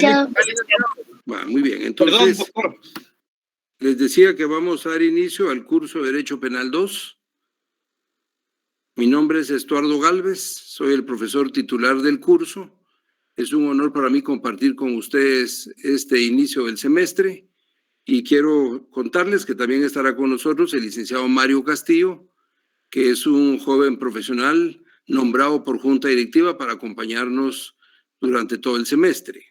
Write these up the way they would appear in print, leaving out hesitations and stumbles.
Ya. Muy bien, entonces, les decía que vamos a dar inicio al curso de Derecho Penal 2. Mi nombre es Estuardo Gálvez, soy el profesor titular del curso. Es un honor para mí compartir con ustedes este inicio del semestre y quiero contarles que también estará con nosotros el licenciado Mario Castillo, que es un joven profesional nombrado por Junta Directiva para acompañarnos durante todo el semestre.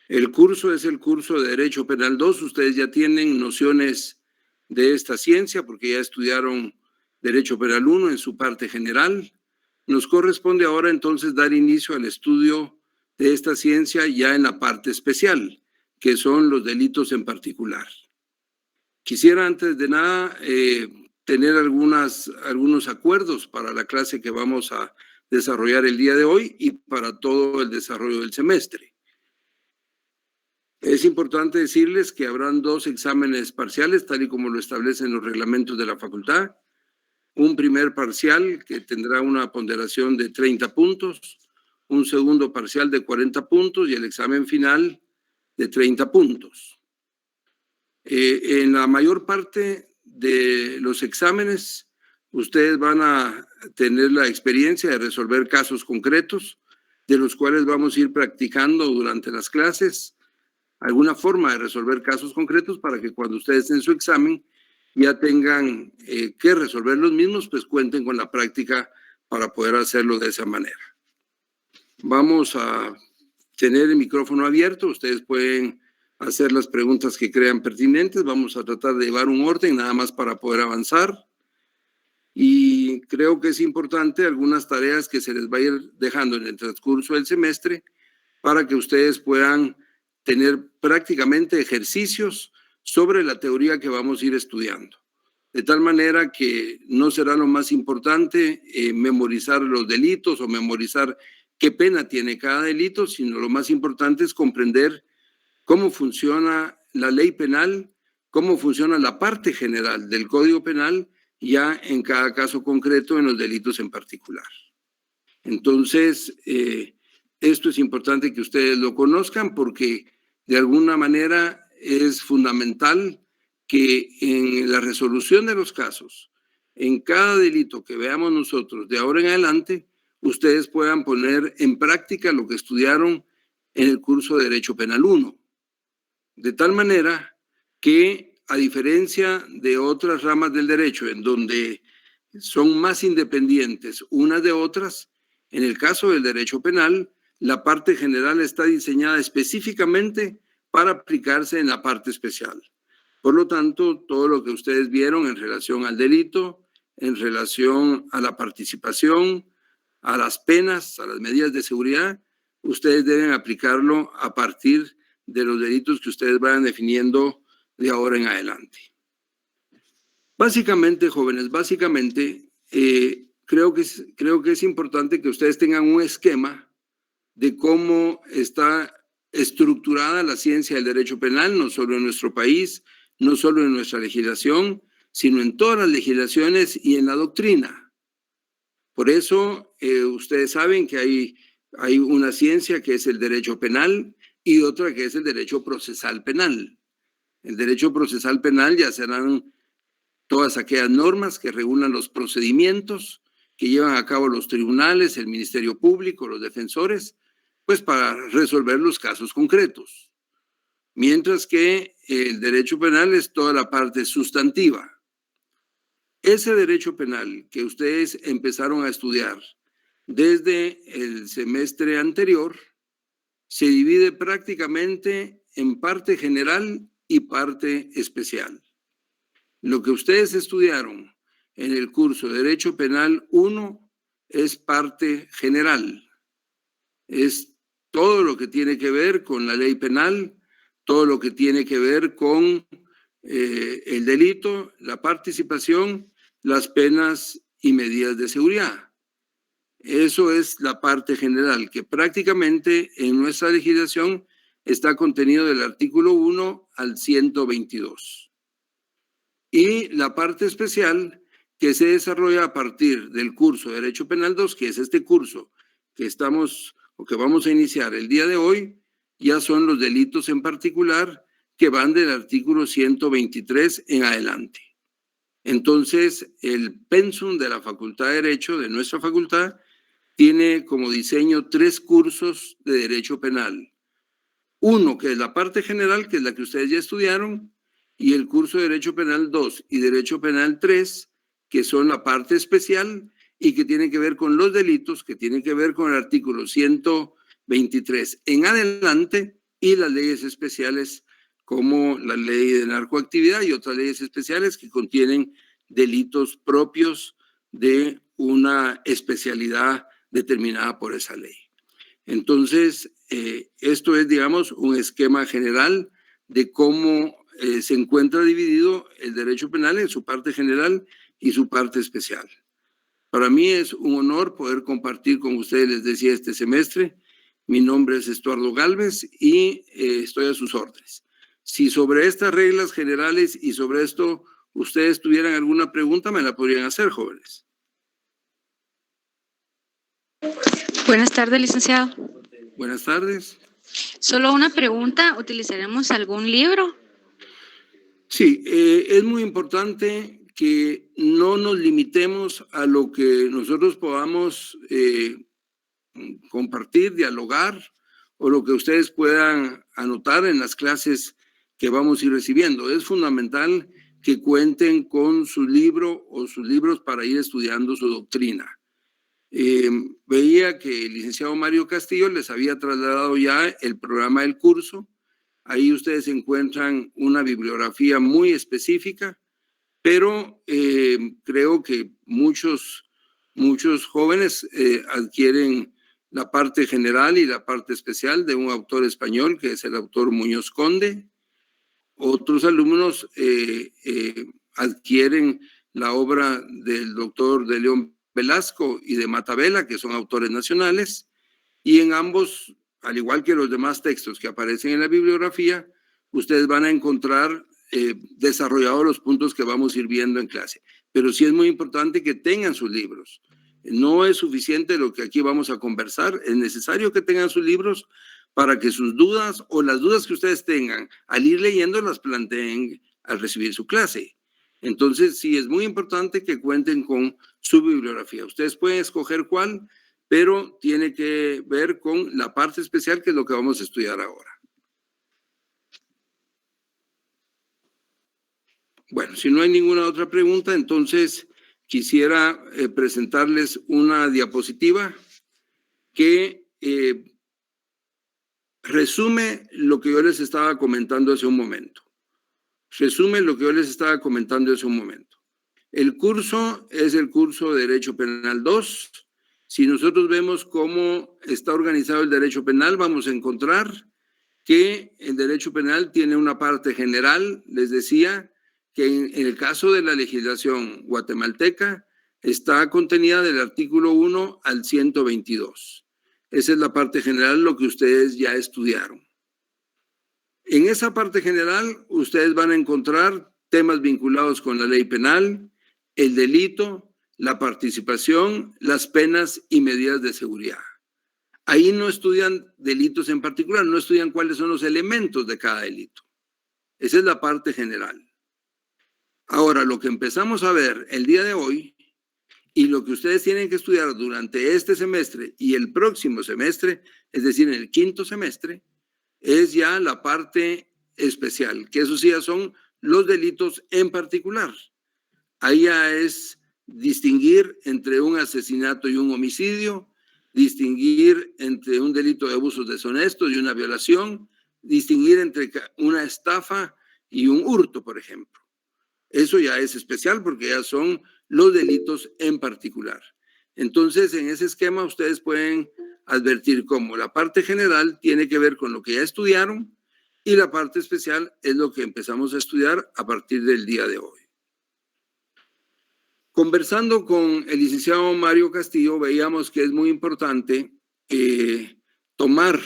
El curso es el curso de Derecho Penal 2. Ustedes ya tienen nociones de esta ciencia porque ya estudiaron Derecho Penal 1 en su parte general. Nos corresponde ahora entonces dar inicio al estudio de esta ciencia ya en la parte especial, que son los delitos en particular. Quisiera antes de nada tener algunos acuerdos para la clase que vamos a desarrollar el día de hoy y para todo el desarrollo del semestre. Es importante decirles que habrán 2 exámenes parciales, tal y como lo establecen los reglamentos de la facultad. Un primer parcial que tendrá una ponderación de 30 puntos, un segundo parcial de 40 puntos y el examen final de 30 puntos. En la mayor parte de los exámenes, ustedes van a tener la experiencia de resolver casos concretos, de los cuales vamos a ir practicando durante las clases, alguna forma de resolver casos concretos para que cuando ustedes en su examen ya tengan que resolver los mismos, pues cuenten con la práctica para poder hacerlo de esa manera. Vamos a tener el micrófono abierto, ustedes pueden hacer las preguntas que crean pertinentes, vamos a tratar de llevar un orden nada más para poder avanzar. Y creo que es importante algunas tareas que se les va a ir dejando en el transcurso del semestre para que ustedes puedan tener prácticamente ejercicios sobre la teoría que vamos a ir estudiando. De tal manera que no será lo más importante memorizar los delitos o memorizar qué pena tiene cada delito, sino lo más importante es comprender cómo funciona la ley penal, cómo funciona la parte general del Código Penal, ya en cada caso concreto en los delitos en particular. Entonces, esto es importante que ustedes lo conozcan porque de alguna manera es fundamental que en la resolución de los casos, en cada delito que veamos nosotros de ahora en adelante, ustedes puedan poner en práctica lo que estudiaron en el curso de Derecho Penal 1. De tal manera que, a diferencia de otras ramas del derecho, en donde son más independientes unas de otras, en el caso del derecho penal, la parte general está diseñada específicamente para aplicarse en la parte especial. Por lo tanto, todo lo que ustedes vieron en relación al delito, en relación a la participación, a las penas, a las medidas de seguridad, ustedes deben aplicarlo a partir de los delitos que ustedes vayan definiendo de ahora en adelante. Básicamente, jóvenes, creo que es importante que ustedes tengan un esquema de cómo está estructurada la ciencia del derecho penal, no solo en nuestro país, no solo en nuestra legislación, sino en todas las legislaciones y en la doctrina. Por eso, ustedes saben que hay una ciencia que es el derecho penal y otra que es el derecho procesal penal. El derecho procesal penal ya serán todas aquellas normas que regulan los procedimientos que llevan a cabo los tribunales, el Ministerio Público, los defensores, pues para resolver los casos concretos. Mientras que el derecho penal es toda la parte sustantiva. Ese derecho penal que ustedes empezaron a estudiar desde el semestre anterior se divide prácticamente en parte general y parte especial. Lo que ustedes estudiaron en el curso de Derecho Penal 1 es parte general. Es todo lo que tiene que ver con la ley penal, todo lo que tiene que ver con el delito, la participación, las penas y medidas de seguridad. Eso es la parte general, que prácticamente en nuestra legislación está contenido del artículo 1 al 122. Y la parte especial que se desarrolla a partir del curso de Derecho Penal 2, que es este curso que vamos a iniciar el día de hoy, ya son los delitos en particular que van del artículo 123 en adelante. Entonces, el pensum de la Facultad de Derecho, de nuestra facultad, tiene como diseño 3 cursos de Derecho Penal. Uno, que es la parte general, que es la que ustedes ya estudiaron, y el curso de Derecho Penal 2 y Derecho Penal 3, que son la parte especial y que tienen que ver con los delitos, que tienen que ver con el artículo 123 en adelante y las leyes especiales como la ley de narcoactividad y otras leyes especiales que contienen delitos propios de una especialidad determinada por esa ley. Entonces, esto es, digamos, un esquema general de cómo se encuentra dividido el derecho penal en su parte general y su parte especial. Para mí es un honor poder compartir con ustedes, les decía, este semestre. Mi nombre es Estuardo Gálvez y estoy a sus órdenes. Si sobre estas reglas generales y sobre esto ustedes tuvieran alguna pregunta, me la podrían hacer, jóvenes. Buenas tardes, licenciado. Buenas tardes. Solo una pregunta, ¿utilizaremos algún libro? Sí, es muy importante que no nos limitemos a lo que nosotros podamos compartir, dialogar, o lo que ustedes puedan anotar en las clases que vamos a ir recibiendo. Es fundamental que cuenten con su libro o sus libros para ir estudiando su doctrina. Veía que el licenciado Mario Castillo les había trasladado ya el programa del curso. Ahí ustedes encuentran una bibliografía muy específica, pero creo que muchos jóvenes adquieren la parte general y la parte especial de un autor español, que es el autor Muñoz Conde. Otros alumnos adquieren la obra del doctor de León Velasco y de Matabela, que son autores nacionales, y en ambos, al igual que los demás textos que aparecen en la bibliografía, ustedes van a encontrar desarrollados los puntos que vamos a ir viendo en clase. Pero sí es muy importante que tengan sus libros. No es suficiente lo que aquí vamos a conversar, es necesario que tengan sus libros para que sus dudas o las dudas que ustedes tengan al ir leyendo las planteen al recibir su clase. Entonces, sí, es muy importante que cuenten con su bibliografía. Ustedes pueden escoger cuál, pero tiene que ver con la parte especial, que es lo que vamos a estudiar ahora. Bueno, si no hay ninguna otra pregunta, entonces quisiera presentarles una diapositiva que resume lo que yo les estaba comentando hace un momento. El curso es el curso de Derecho Penal 2. Si nosotros vemos cómo está organizado el derecho penal, vamos a encontrar que el derecho penal tiene una parte general, les decía, que en el caso de la legislación guatemalteca está contenida del artículo 1 al 122. Esa es la parte general, lo que ustedes ya estudiaron. En esa parte general, ustedes van a encontrar temas vinculados con la ley penal, el delito, la participación, las penas y medidas de seguridad. Ahí no estudian delitos en particular, no estudian cuáles son los elementos de cada delito. Esa es la parte general. Ahora, lo que empezamos a ver el día de hoy y lo que ustedes tienen que estudiar durante este semestre y el próximo semestre, es decir, en el quinto semestre, es ya la parte especial, que eso sí ya son los delitos en particular. Ahí ya es distinguir entre un asesinato y un homicidio, distinguir entre un delito de abusos deshonestos y una violación, distinguir entre una estafa y un hurto, por ejemplo. Eso ya es especial porque ya son los delitos en particular. Entonces, en ese esquema ustedes pueden advertir cómo la parte general tiene que ver con lo que ya estudiaron y la parte especial es lo que empezamos a estudiar a partir del día de hoy. Conversando con el licenciado Mario Castillo, veíamos que es muy importante tomar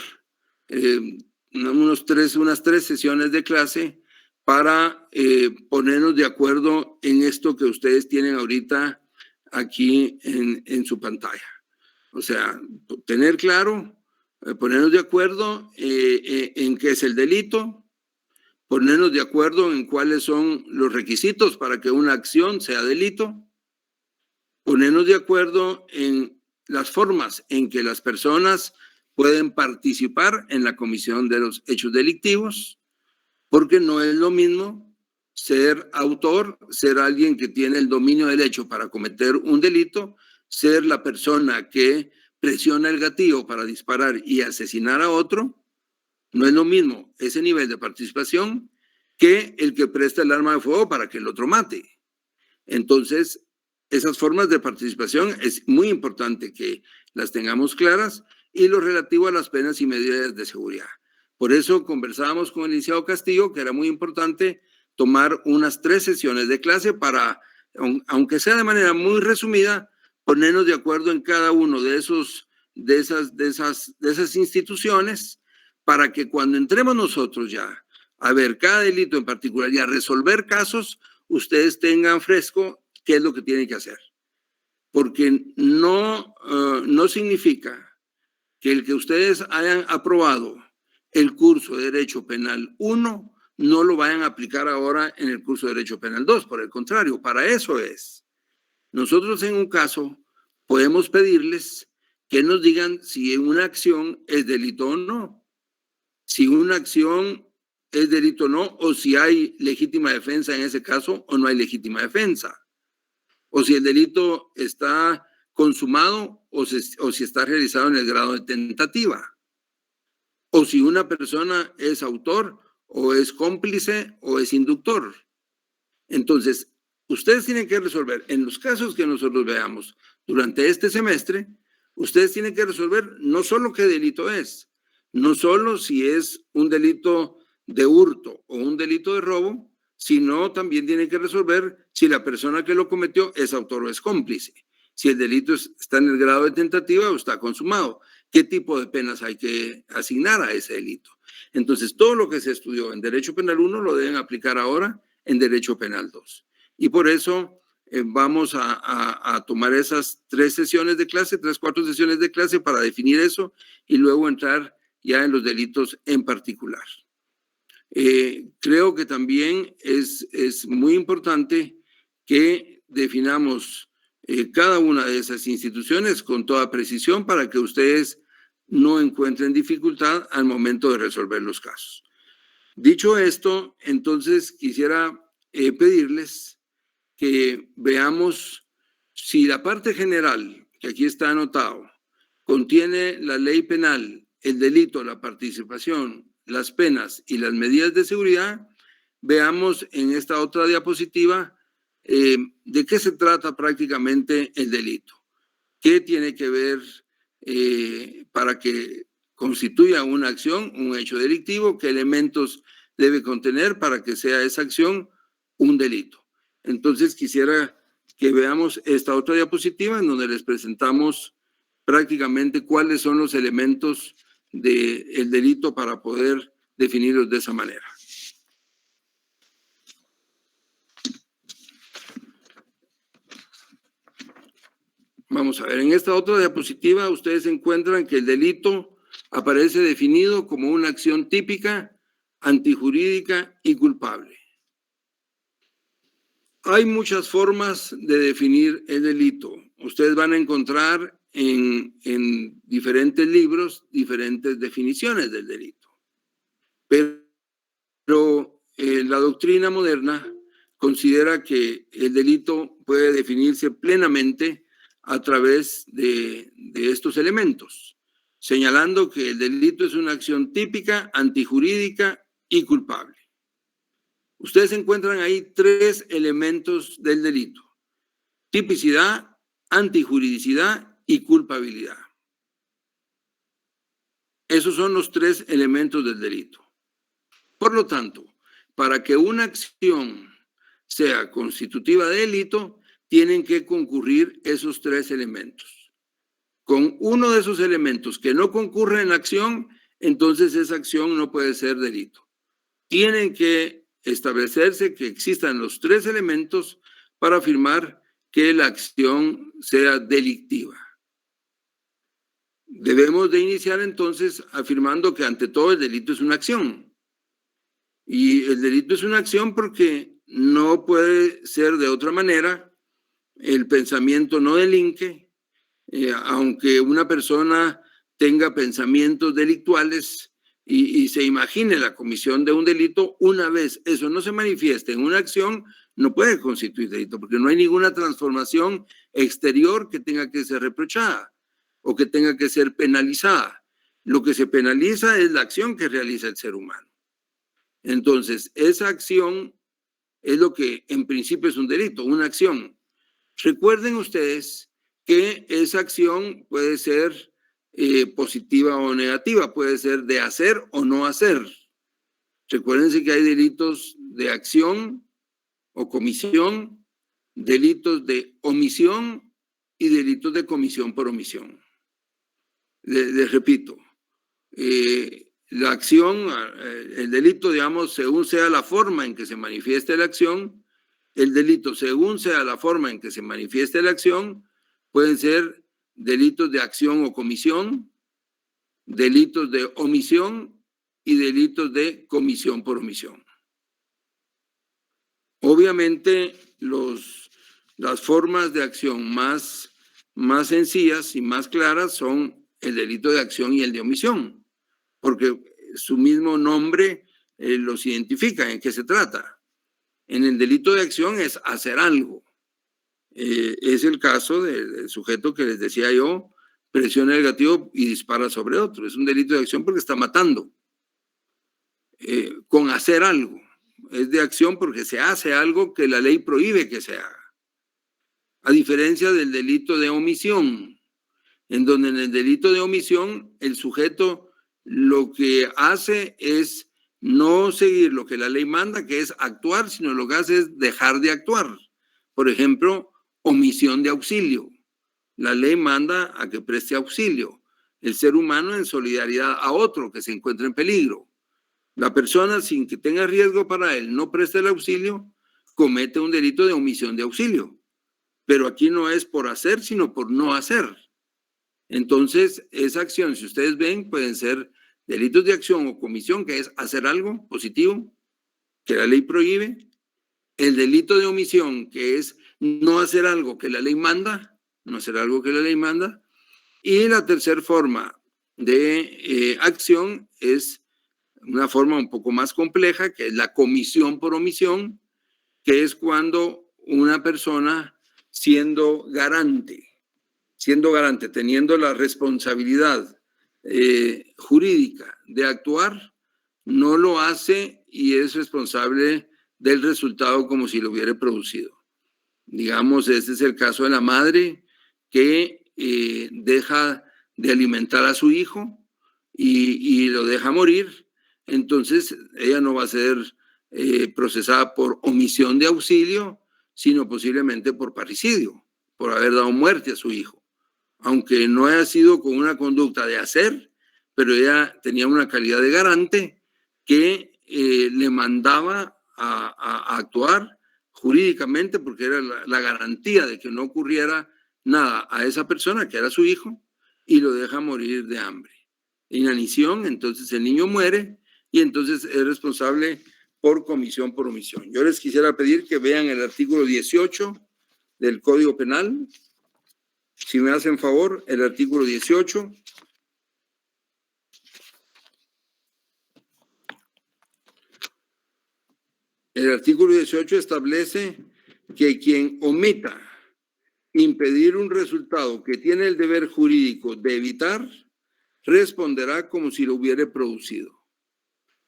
unas tres sesiones de clase para ponernos de acuerdo en esto que ustedes tienen ahorita aquí en su pantalla. O sea, tener claro ponernos de acuerdo en qué es el delito, ponernos de acuerdo en cuáles son los requisitos para que una acción sea delito, ponernos de acuerdo en las formas en que las personas pueden participar en la comisión de los hechos delictivos, porque no es lo mismo ser autor, ser alguien que tiene el dominio del hecho para cometer un delito, ser la persona que presiona el gatillo para disparar y asesinar a otro. No es lo mismo ese nivel de participación que el que presta el arma de fuego para que el otro mate. Entonces, esas formas de participación es muy importante que las tengamos claras, y lo relativo a las penas y medidas de seguridad. Por eso conversábamos con el licenciado Castillo que era muy importante tomar unas 3 sesiones de clase para, aunque sea de manera muy resumida, ponernos de acuerdo en cada uno de esas instituciones, para que cuando entremos nosotros ya a ver cada delito en particular y a resolver casos, ustedes tengan fresco qué es lo que tienen que hacer. Porque no significa que el que ustedes hayan aprobado el curso de Derecho Penal 1 no lo vayan a aplicar ahora en el curso de Derecho Penal 2. Por el contrario, para eso es. Nosotros en un caso podemos pedirles que nos digan si una acción es delito o no. Si una acción es delito o no, o si hay legítima defensa en ese caso o no hay legítima defensa. O si el delito está consumado o si está realizado en el grado de tentativa. O si una persona es autor o es cómplice o es inductor. Entonces, ustedes tienen que resolver, en los casos que nosotros veamos durante este semestre, ustedes tienen que resolver no solo qué delito es, no solo si es un delito de hurto o un delito de robo, sino también tienen que resolver si la persona que lo cometió es autor o es cómplice, si el delito está en el grado de tentativa o está consumado, qué tipo de penas hay que asignar a ese delito. Entonces, todo lo que se estudió en Derecho Penal 1 lo deben aplicar ahora en Derecho Penal 2. Y por eso vamos a tomar esas 3 sesiones de clase, 4 sesiones de clase para definir eso y luego entrar ya en los delitos en particular. Creo que también es muy importante que definamos cada una de esas instituciones con toda precisión para que ustedes no encuentren dificultad al momento de resolver los casos. Dicho esto, entonces quisiera pedirles que veamos si la parte general, que aquí está anotado, contiene la ley penal, el delito, la participación, las penas y las medidas de seguridad. Veamos en esta otra diapositiva de qué se trata prácticamente el delito. ¿Qué tiene que ver para que constituya una acción, un hecho delictivo? ¿Qué elementos debe contener para que sea esa acción un delito? Entonces quisiera que veamos esta otra diapositiva en donde les presentamos prácticamente cuáles son los elementos del delito para poder definirlos de esa manera. Vamos a ver, en esta otra diapositiva ustedes encuentran que el delito aparece definido como una acción típica, antijurídica y culpable. Hay muchas formas de definir el delito. Ustedes van a encontrar en diferentes libros diferentes definiciones del delito. Pero la doctrina moderna considera que el delito puede definirse plenamente a través de estos elementos, señalando que el delito es una acción típica, antijurídica y culpable. Ustedes encuentran ahí 3 elementos del delito: tipicidad, antijuridicidad y culpabilidad. Esos son los 3 elementos del delito. Por lo tanto, para que una acción sea constitutiva de delito, tienen que concurrir esos 3 elementos. Con uno de esos elementos que no concurre en la acción, entonces esa acción no puede ser delito. Tienen que establecerse que existan los 3 elementos para afirmar que la acción sea delictiva. Debemos de iniciar entonces afirmando que ante todo el delito es una acción. Y el delito es una acción porque no puede ser de otra manera. El pensamiento no delinque, aunque una persona tenga pensamientos delictuales y se imagine la comisión de un delito, una vez eso no se manifieste en una acción, no puede constituir delito, porque no hay ninguna transformación exterior que tenga que ser reprochada o que tenga que ser penalizada. Lo que se penaliza es la acción que realiza el ser humano. Entonces, esa acción es lo que en principio es un delito, una acción. Recuerden ustedes que esa acción puede ser positiva o negativa, puede ser de hacer o no hacer. Recuérdense que hay delitos de acción o comisión, delitos de omisión y delitos de comisión por omisión. Les repito, la acción, el delito, digamos, según sea la forma en que se manifieste la acción, el delito, según sea la forma en que se manifieste la acción, pueden ser delitos de acción o comisión, delitos de omisión y delitos de comisión por omisión. Obviamente, las formas de acción más sencillas y más claras son el delito de acción y el de omisión, porque su mismo nombre los identifica. ¿En qué se trata? En el delito de acción es hacer algo. Es el caso del sujeto que les decía yo, presiona el gatillo y dispara sobre otro. Es un delito de acción porque está matando. Con hacer algo. Es de acción porque se hace algo que la ley prohíbe que se haga. A diferencia del delito de omisión, en donde en el delito de omisión el sujeto lo que hace es no seguir lo que la ley manda, que es actuar, sino lo que hace es dejar de actuar. Por ejemplo, omisión de auxilio. La ley manda a que preste auxilio. El ser humano en solidaridad a otro que se encuentra en peligro. La persona, sin que tenga riesgo para él, no presta el auxilio, comete un delito de omisión de auxilio. Pero aquí no es por hacer, sino por no hacer. Entonces, esa acción, si ustedes ven, pueden ser delitos de acción o comisión, que es hacer algo positivo, que la ley prohíbe. El delito de omisión, que es no hacer algo que la ley manda, no hacer algo que la ley manda. Y la tercera forma de acción es una forma un poco más compleja, que es la comisión por omisión, que es cuando una persona siendo garante, teniendo la responsabilidad jurídica de actuar, no lo hace y es responsable del resultado como si lo hubiera producido. Digamos, este es el caso de la madre que deja de alimentar a su hijo y lo deja morir. Entonces, ella no va a ser procesada por omisión de auxilio, sino posiblemente por parricidio, por haber dado muerte a su hijo. Aunque no haya sido con una conducta de hacer, pero ella tenía una calidad de garante que le mandaba a actuar jurídicamente, porque era la garantía de que no ocurriera nada a esa persona, que era su hijo, y lo deja morir de hambre. Inanición, entonces el niño muere y entonces es responsable por comisión por omisión. Yo les quisiera pedir que vean el artículo 18 del Código Penal. Si me hacen favor, el artículo 18. El artículo 18 establece que quien omita impedir un resultado que tiene el deber jurídico de evitar, responderá como si lo hubiera producido.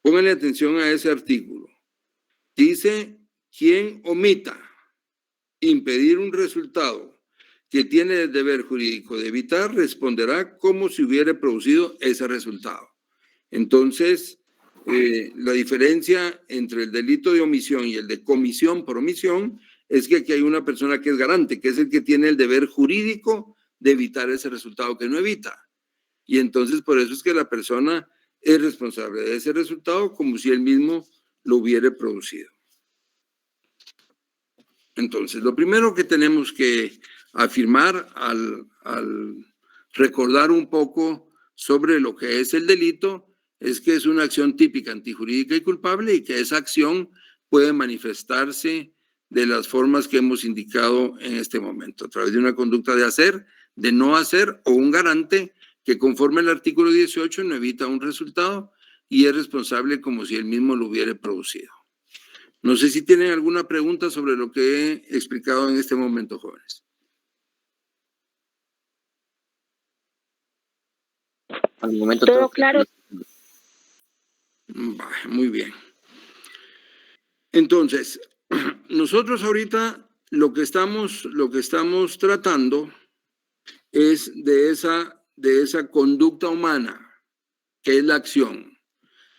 Pónganle atención a ese artículo. Dice, quien omita impedir un resultado que tiene el deber jurídico de evitar, responderá como si hubiera producido ese resultado. Entonces, la diferencia entre el delito de omisión y el de comisión por omisión es que aquí hay una persona que es garante, que es el que tiene el deber jurídico de evitar ese resultado que no evita. Y entonces por eso es que la persona es responsable de ese resultado como si él mismo lo hubiera producido. Entonces, lo primero que tenemos que afirmar al recordar un poco sobre lo que es el delito, es que es una acción típica antijurídica y culpable y que esa acción puede manifestarse de las formas que hemos indicado en este momento, a través de una conducta de hacer, de no hacer o un garante que conforme al artículo 18 no evita un resultado y es responsable como si él mismo lo hubiera producido. No sé si tienen alguna pregunta sobre lo que he explicado en este momento, jóvenes. Al momento todo claro. Muy bien. Entonces, nosotros ahorita lo que estamos tratando es de esa conducta humana, que es la acción.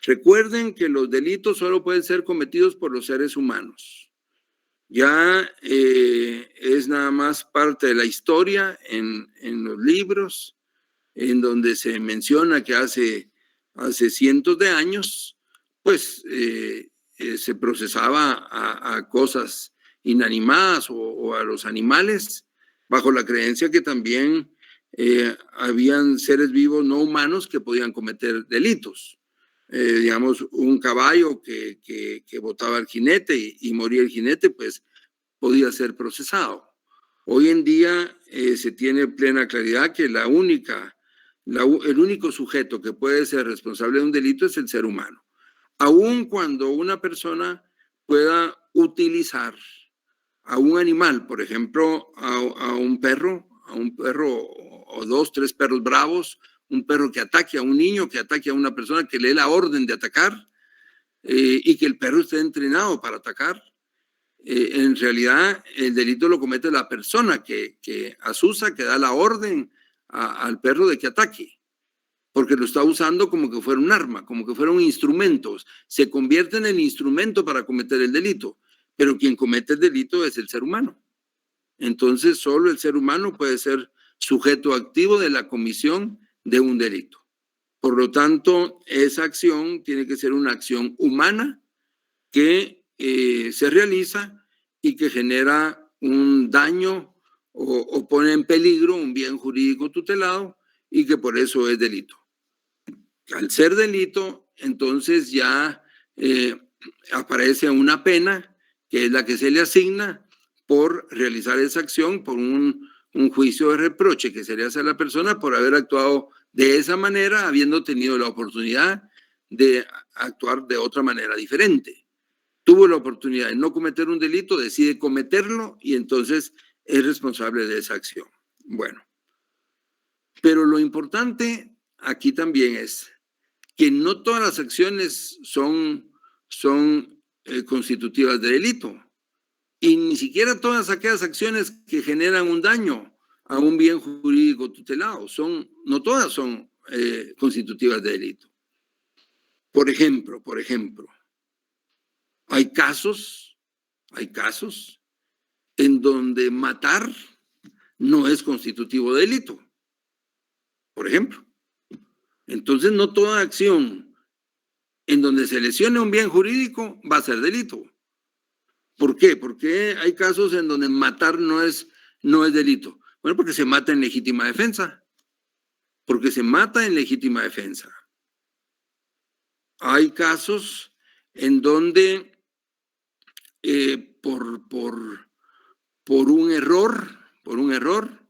Recuerden que los delitos solo pueden ser cometidos por los seres humanos. Ya es nada más parte de la historia en los libros, en donde se menciona que hace cientos de años, pues se procesaba a cosas inanimadas o a los animales, bajo la creencia que también habían seres vivos no humanos que podían cometer delitos. Digamos, un caballo que botaba al jinete y moría el jinete, pues podía ser procesado. Hoy en día se tiene plena claridad que el único sujeto que puede ser responsable de un delito es el ser humano. Aun cuando una persona pueda utilizar a un animal, por ejemplo, a un perro o 2, 3 perros bravos, un perro que ataque a un niño, que ataque a una persona, que le dé la orden de atacar y que el perro esté entrenado para atacar. En realidad, el delito lo comete la persona que asusa, que da la orden al perro de que ataque, porque lo está usando como que fuera un arma, como que fuera un instrumento. Se convierte en el instrumento para cometer el delito, pero quien comete el delito es el ser humano. Entonces, solo el ser humano puede ser sujeto activo de la comisión de un delito. Por lo tanto, esa acción tiene que ser una acción humana que se realiza y que genera un daño o pone en peligro un bien jurídico tutelado y que por eso es delito. Al ser delito, entonces ya aparece una pena que es la que se le asigna por realizar esa acción, por un juicio de reproche que se le hace a la persona por haber actuado de esa manera, habiendo tenido la oportunidad de actuar de otra manera diferente. Tuvo la oportunidad de no cometer un delito, decide cometerlo y entonces es responsable de esa acción. Bueno, pero lo importante aquí también es que no todas las acciones son constitutivas de delito y ni siquiera todas aquellas acciones que generan un daño a un bien jurídico tutelado no todas son constitutivas de delito. Por ejemplo, hay casos en donde matar no es constitutivo de delito. Por ejemplo. Entonces, no toda acción en donde se lesione un bien jurídico va a ser delito. ¿Por qué? Porque hay casos en donde matar no es delito. Bueno, porque se mata en legítima defensa. Porque se mata en legítima defensa. Hay casos en donde por un error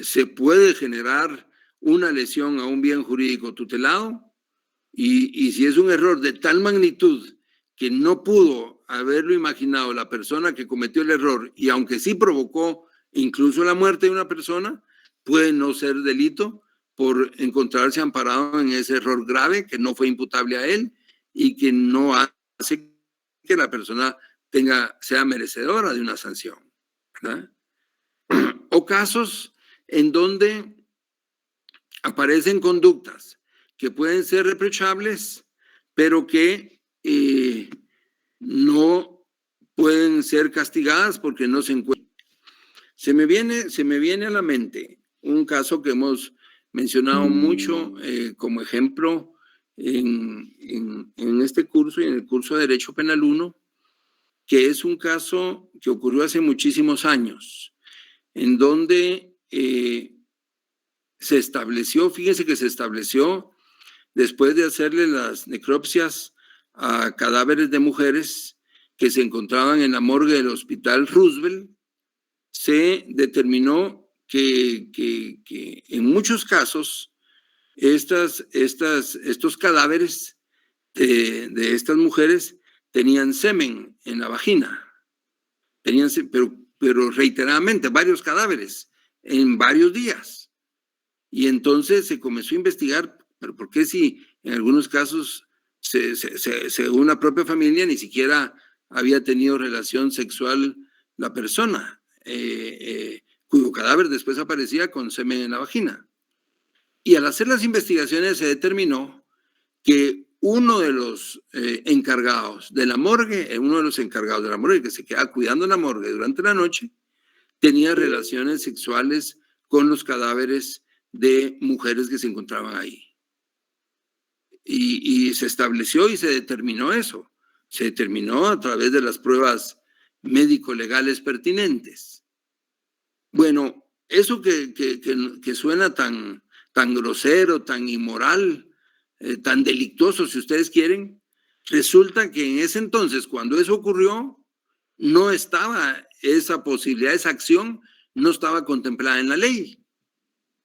se puede generar una lesión a un bien jurídico tutelado y si es un error de tal magnitud que no pudo haberlo imaginado la persona que cometió el error y aunque sí provocó incluso la muerte de una persona, puede no ser delito por encontrarse amparado en ese error grave que no fue imputable a él y que no hace que la persona sea merecedora de una sanción, ¿verdad? O casos en donde aparecen conductas que pueden ser reprochables, pero que no pueden ser castigadas porque no se encuentran. Se me viene a la mente un caso que hemos mencionado mucho como ejemplo en este curso y en el curso de Derecho Penal 1, que es un caso que ocurrió hace muchísimos años, en donde se estableció, fíjense que se estableció después de hacerle las necropsias a cadáveres de mujeres que se encontraban en la morgue del Hospital Roosevelt, se determinó que en muchos casos estos cadáveres de estas mujeres tenían semen en la vagina, pero reiteradamente, varios cadáveres en varios días. Y entonces se comenzó a investigar, pero ¿por qué si en algunos casos, según la propia familia, ni siquiera había tenido relación sexual la persona, cuyo cadáver después aparecía con semen en la vagina? Y al hacer las investigaciones se determinó que uno de los encargados de la morgue, que se quedaba cuidando la morgue durante la noche, tenía relaciones sexuales con los cadáveres de mujeres que se encontraban ahí. Y se estableció y se determinó eso. Se determinó a través de las pruebas médico-legales pertinentes. Bueno, eso que suena tan grosero, tan inmoral, tan delictuoso, si ustedes quieren, resulta que en ese entonces, cuando eso ocurrió, no estaba esa posibilidad, esa acción, no estaba contemplada en la ley.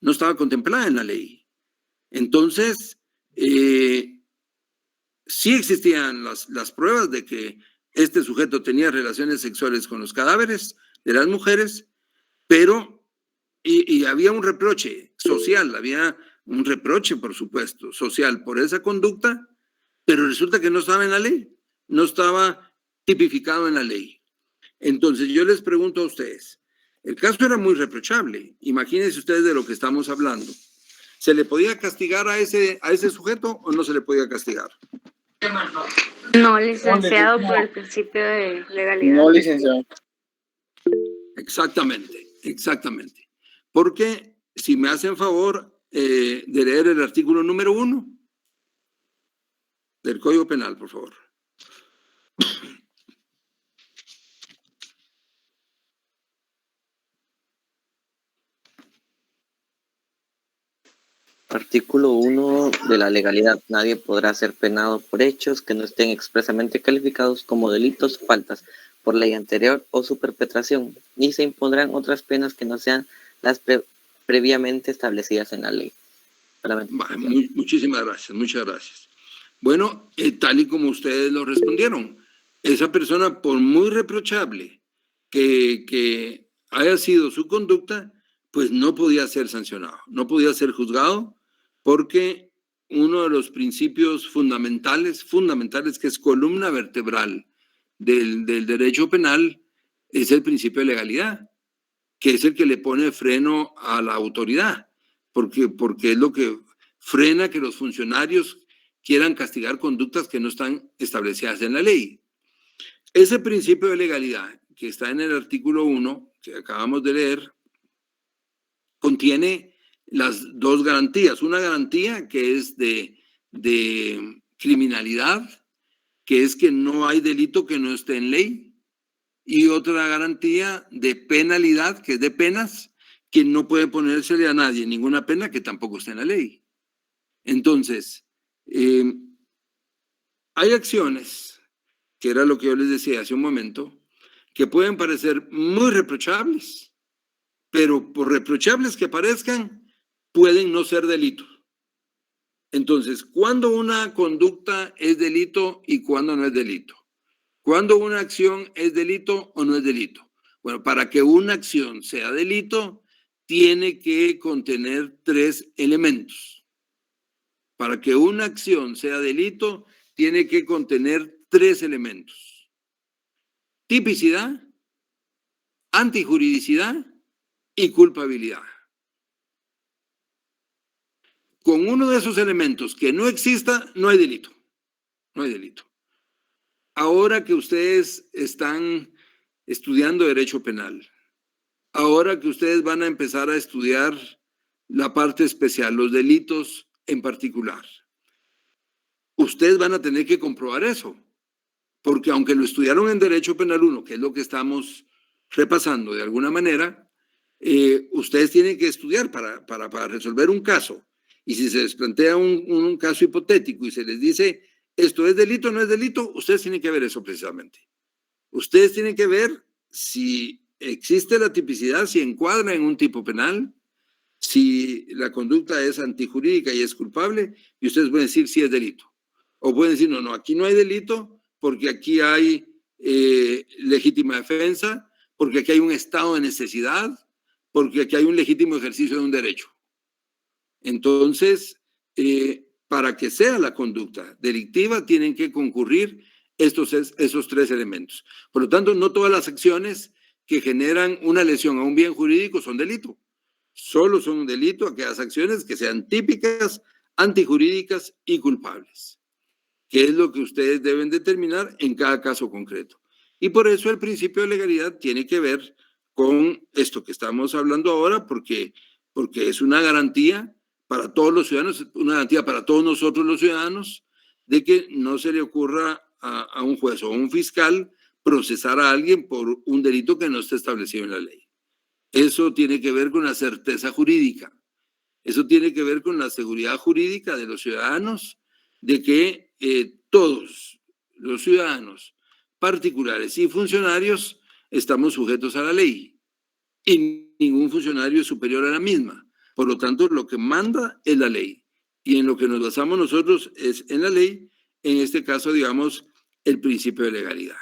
No estaba contemplada en la ley. Entonces, sí existían las pruebas de que este sujeto tenía relaciones sexuales con los cadáveres de las mujeres, pero, y había un reproche social, había un reproche, por supuesto, social por esa conducta, pero resulta que no estaba en la ley, no estaba tipificado en la ley. Entonces yo les pregunto a ustedes, el caso era muy reprochable, imagínense ustedes de lo que estamos hablando. ¿Se le podía castigar a ese sujeto o no se le podía castigar? No, licenciado, por el principio de legalidad. No, licenciado. Exactamente, exactamente. Porque si me hacen favor de leer el artículo número 1 del Código Penal, por favor. Artículo 1 de la legalidad. Nadie podrá ser penado por hechos que no estén expresamente calificados como delitos o faltas por ley anterior o su perpetración, y se impondrán otras penas que no sean las previamente establecidas en la ley. Muchísimas gracias, muchas gracias. Bueno, tal y como ustedes lo respondieron, esa persona, por muy reprochable que haya sido su conducta, pues no podía ser sancionado, no podía ser juzgado, porque uno de los principios fundamentales, que es columna vertebral del derecho penal, es el principio de legalidad, que es el que le pone freno a la autoridad, porque es lo que frena que los funcionarios quieran castigar conductas que no están establecidas en la ley. Ese principio de legalidad que está en el artículo 1, que acabamos de leer, contiene las dos garantías. Una garantía que es de criminalidad, que es que no hay delito que no esté en ley, y otra garantía de penalidad, que es de penas, que no puede ponérsele a nadie ninguna pena que tampoco esté en la ley. Entonces, hay acciones, que era lo que yo les decía hace un momento, que pueden parecer muy reprochables, pero por reprochables que parezcan, pueden no ser delitos. Entonces, ¿cuándo una conducta es delito y cuándo no es delito? ¿Cuándo una acción es delito o no es delito? Bueno, para que una acción sea delito, tiene que contener 3 elementos. Para que una acción sea delito, tiene que contener 3 elementos. Tipicidad, antijuridicidad y culpabilidad. Con uno de esos elementos que no exista, no hay delito. No hay delito. Ahora que ustedes están estudiando derecho penal, ahora que ustedes van a empezar a estudiar la parte especial, los delitos en particular, ustedes van a tener que comprobar eso, porque aunque lo estudiaron en Derecho Penal 1, que es lo que estamos repasando de alguna manera, ustedes tienen que estudiar para resolver un caso. Y si se les plantea un caso hipotético y se les dice, esto es delito o no es delito, ustedes tienen que ver eso precisamente. Ustedes tienen que ver si existe la tipicidad, si encuadra en un tipo penal, si la conducta es antijurídica y es culpable, y ustedes pueden decir si es delito. O pueden decir, no, aquí no hay delito porque aquí hay legítima defensa, porque aquí hay un estado de necesidad, porque aquí hay un legítimo ejercicio de un derecho. Entonces, para que sea la conducta delictiva, tienen que concurrir esos tres elementos. Por lo tanto, no todas las acciones que generan una lesión a un bien jurídico son delito. Solo son un delito aquellas acciones que sean típicas, antijurídicas y culpables, que es lo que ustedes deben determinar en cada caso concreto. Y por eso el principio de legalidad tiene que ver con esto que estamos hablando ahora, porque es una garantía para todos los ciudadanos, una garantía para todos nosotros los ciudadanos, de que no se le ocurra a un juez o a un fiscal procesar a alguien por un delito que no está establecido en la ley. Eso tiene que ver con la certeza jurídica. Eso tiene que ver con la seguridad jurídica de los ciudadanos, de que todos los ciudadanos, particulares y funcionarios, estamos sujetos a la ley y ningún funcionario es superior a la misma. Por lo tanto, lo que manda es la ley y en lo que nos basamos nosotros es en la ley, en este caso, digamos, el principio de legalidad.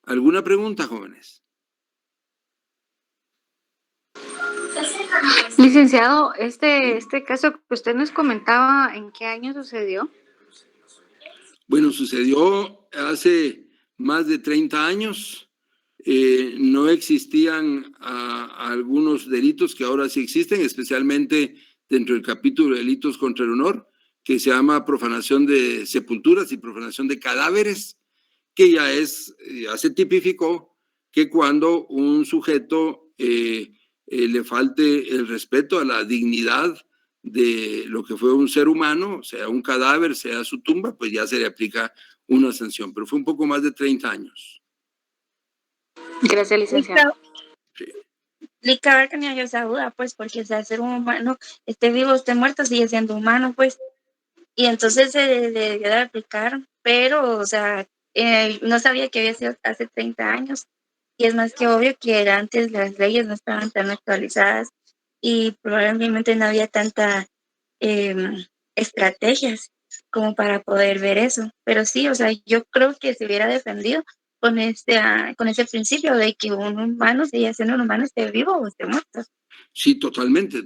¿Alguna pregunta, jóvenes? Licenciado, este caso que usted nos comentaba, ¿en qué año sucedió? Bueno, sucedió hace más de 30 años. No existían algunos delitos que ahora sí existen, especialmente dentro del capítulo de delitos contra el honor, que se llama profanación de sepulturas y profanación de cadáveres, que ya se tipificó que cuando un sujeto le falte el respeto a la dignidad de lo que fue un ser humano, sea un cadáver, sea su tumba, pues ya se le aplica una sanción, pero fue un poco más de 30 años. Gracias, licenciado. Sí. Le cabe que ni yo esa duda, pues, porque o sea, ser un humano, esté vivo, esté muerto, sigue siendo humano, pues, y entonces se le debió de aplicar, pero, o sea, no sabía que había sido hace 30 años, y es más que obvio que antes las leyes no estaban tan actualizadas y probablemente no había tanta estrategias como para poder ver eso, pero sí, o sea, yo creo que se hubiera defendido con ese principio de que un humano sigue siendo un humano, esté vivo o esté muerto. Sí, totalmente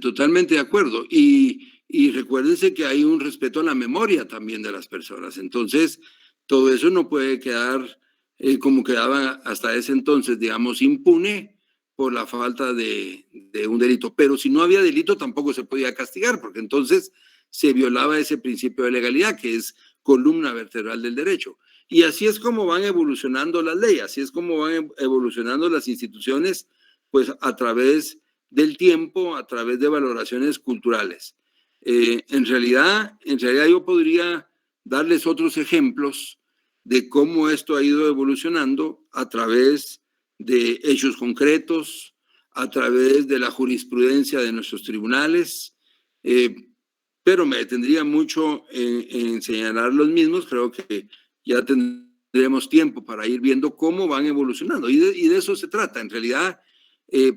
de acuerdo. Y recuérdense que hay un respeto a la memoria también de las personas. Entonces, todo eso no puede quedar como quedaba hasta ese entonces, digamos, impune por la falta de un delito. Pero si no había delito, tampoco se podía castigar, porque entonces se violaba ese principio de legalidad, que es columna vertebral del derecho. Y así es como van evolucionando las leyes, así es como van evolucionando las instituciones, pues a través del tiempo, a través de valoraciones culturales. En realidad yo podría darles otros ejemplos de cómo esto ha ido evolucionando a través de hechos concretos, a través de la jurisprudencia de nuestros tribunales, pero me detendría mucho en señalar los mismos. Creo que ya tendremos tiempo para ir viendo cómo van evolucionando y de eso se trata. En realidad,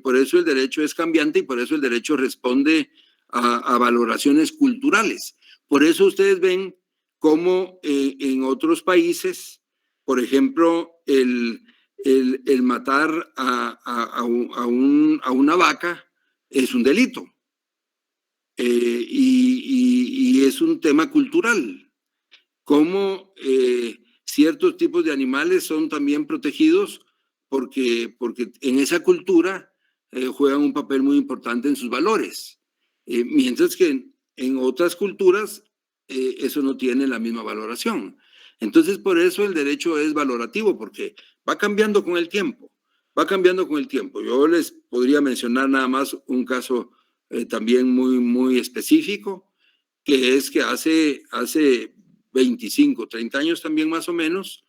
por eso el derecho es cambiante y por eso el derecho responde a valoraciones culturales. Por eso ustedes ven cómo en otros países, por ejemplo, el matar a una vaca es un delito. Y es un tema cultural. Cómo ciertos tipos de animales son también protegidos porque en esa cultura juegan un papel muy importante en sus valores. Mientras que en otras culturas eso no tiene la misma valoración. Entonces, por eso el derecho es valorativo, porque va cambiando con el tiempo. Va cambiando con el tiempo. Yo les podría mencionar nada más un caso también muy específico, que es que hace 25, 30 años también más o menos,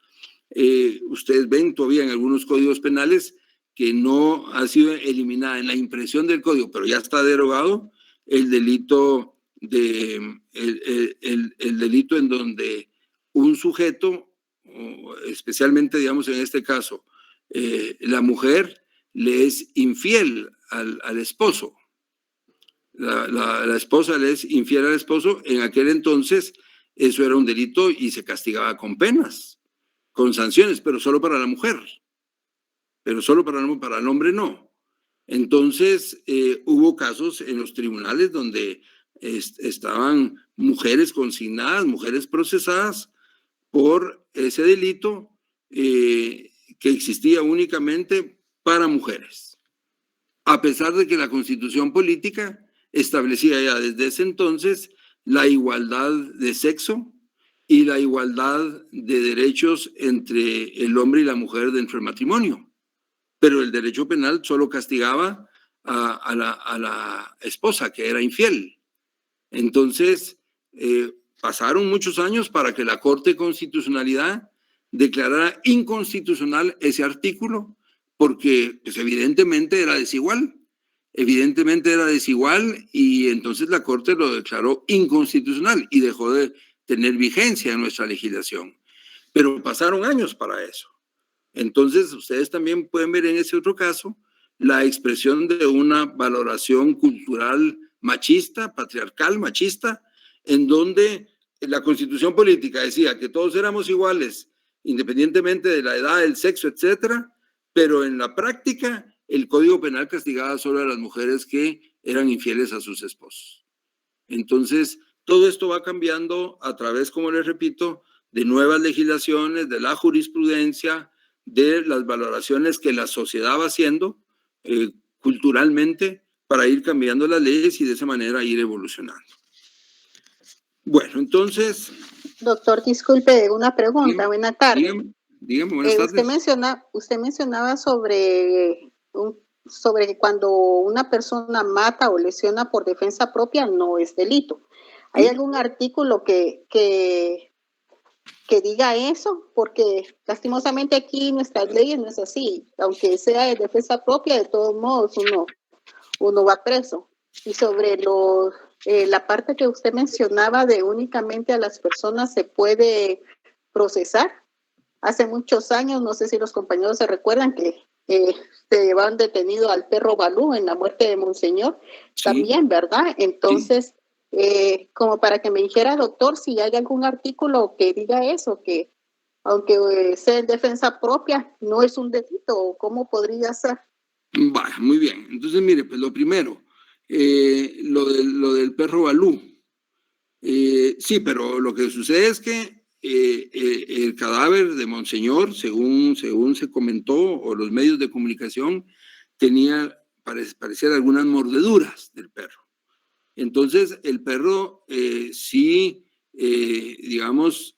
ustedes ven todavía en algunos códigos penales que no ha sido eliminada en la impresión del código, pero ya está derogado, el delito el delito en donde un sujeto, especialmente, digamos, en este caso, la mujer le es infiel al esposo. La esposa le es infiel al esposo. En aquel entonces eso era un delito y se castigaba con penas, con sanciones, pero solo para la mujer. Pero solo para el hombre no. Entonces hubo casos en los tribunales donde estaban mujeres consignadas, mujeres procesadas por ese delito que existía únicamente para mujeres, a pesar de que la Constitución política establecía ya desde ese entonces la igualdad de sexo y la igualdad de derechos entre el hombre y la mujer dentro del matrimonio. Pero el derecho penal solo castigaba a la esposa que era infiel. Entonces, pasaron muchos años para que la Corte de Constitucionalidad declarara inconstitucional ese artículo, porque pues, evidentemente era desigual. Y entonces la Corte lo declaró inconstitucional y dejó de tener vigencia en nuestra legislación. Pero pasaron años para eso. Entonces, ustedes también pueden ver en ese otro caso la expresión de una valoración cultural machista, patriarcal, machista, en donde la Constitución política decía que todos éramos iguales, independientemente de la edad, el sexo, etcétera, pero en la práctica el Código Penal castigaba solo a las mujeres que eran infieles a sus esposos. Entonces, todo esto va cambiando a través, como les repito, de nuevas legislaciones, de la jurisprudencia, de las valoraciones que la sociedad va haciendo culturalmente para ir cambiando las leyes y de esa manera ir evolucionando. Bueno, entonces... Doctor, disculpe, una pregunta. Buenas tardes. Dígame, buenas tardes. Usted mencionaba sobre cuando una persona mata o lesiona por defensa propia no es delito. ¿Hay algún artículo que diga eso? Porque lastimosamente aquí nuestras leyes no es así. Aunque sea de defensa propia, de todos modos uno va preso. Y sobre la parte que usted mencionaba de únicamente a las personas se puede procesar. Hace muchos años, no sé si los compañeros se recuerdan que se llevaban detenido al perro Balú en la muerte de Monseñor, sí. También, ¿verdad? Entonces, sí. Como para que me dijera, doctor, si hay algún artículo que diga eso, que aunque sea en defensa propia, no es un delito, ¿cómo podría ser? Vaya, muy bien. Entonces, mire, pues lo primero, lo del perro Balú. Sí, pero lo que sucede es que el cadáver de Monseñor, según se comentó, o los medios de comunicación, tenía, parecían algunas mordeduras del perro. Entonces, el perro sí, digamos,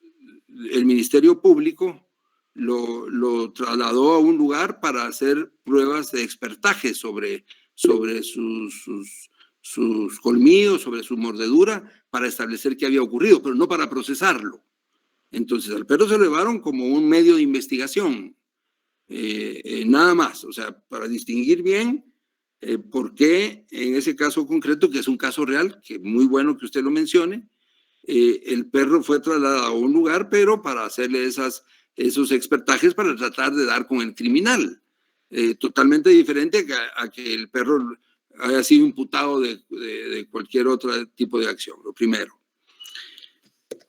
el Ministerio Público lo trasladó a un lugar para hacer pruebas de expertaje sobre sus colmillos, sobre su mordedura, para establecer qué había ocurrido, pero no para procesarlo. Entonces, al perro se lo llevaron como un medio de investigación, nada más, o sea, para distinguir bien por qué en ese caso concreto, que es un caso real, que muy bueno que usted lo mencione, el perro fue trasladado a un lugar, pero para hacerle esos expertajes para tratar de dar con el criminal. Totalmente diferente a que el perro haya sido imputado de cualquier otro tipo de acción, lo primero.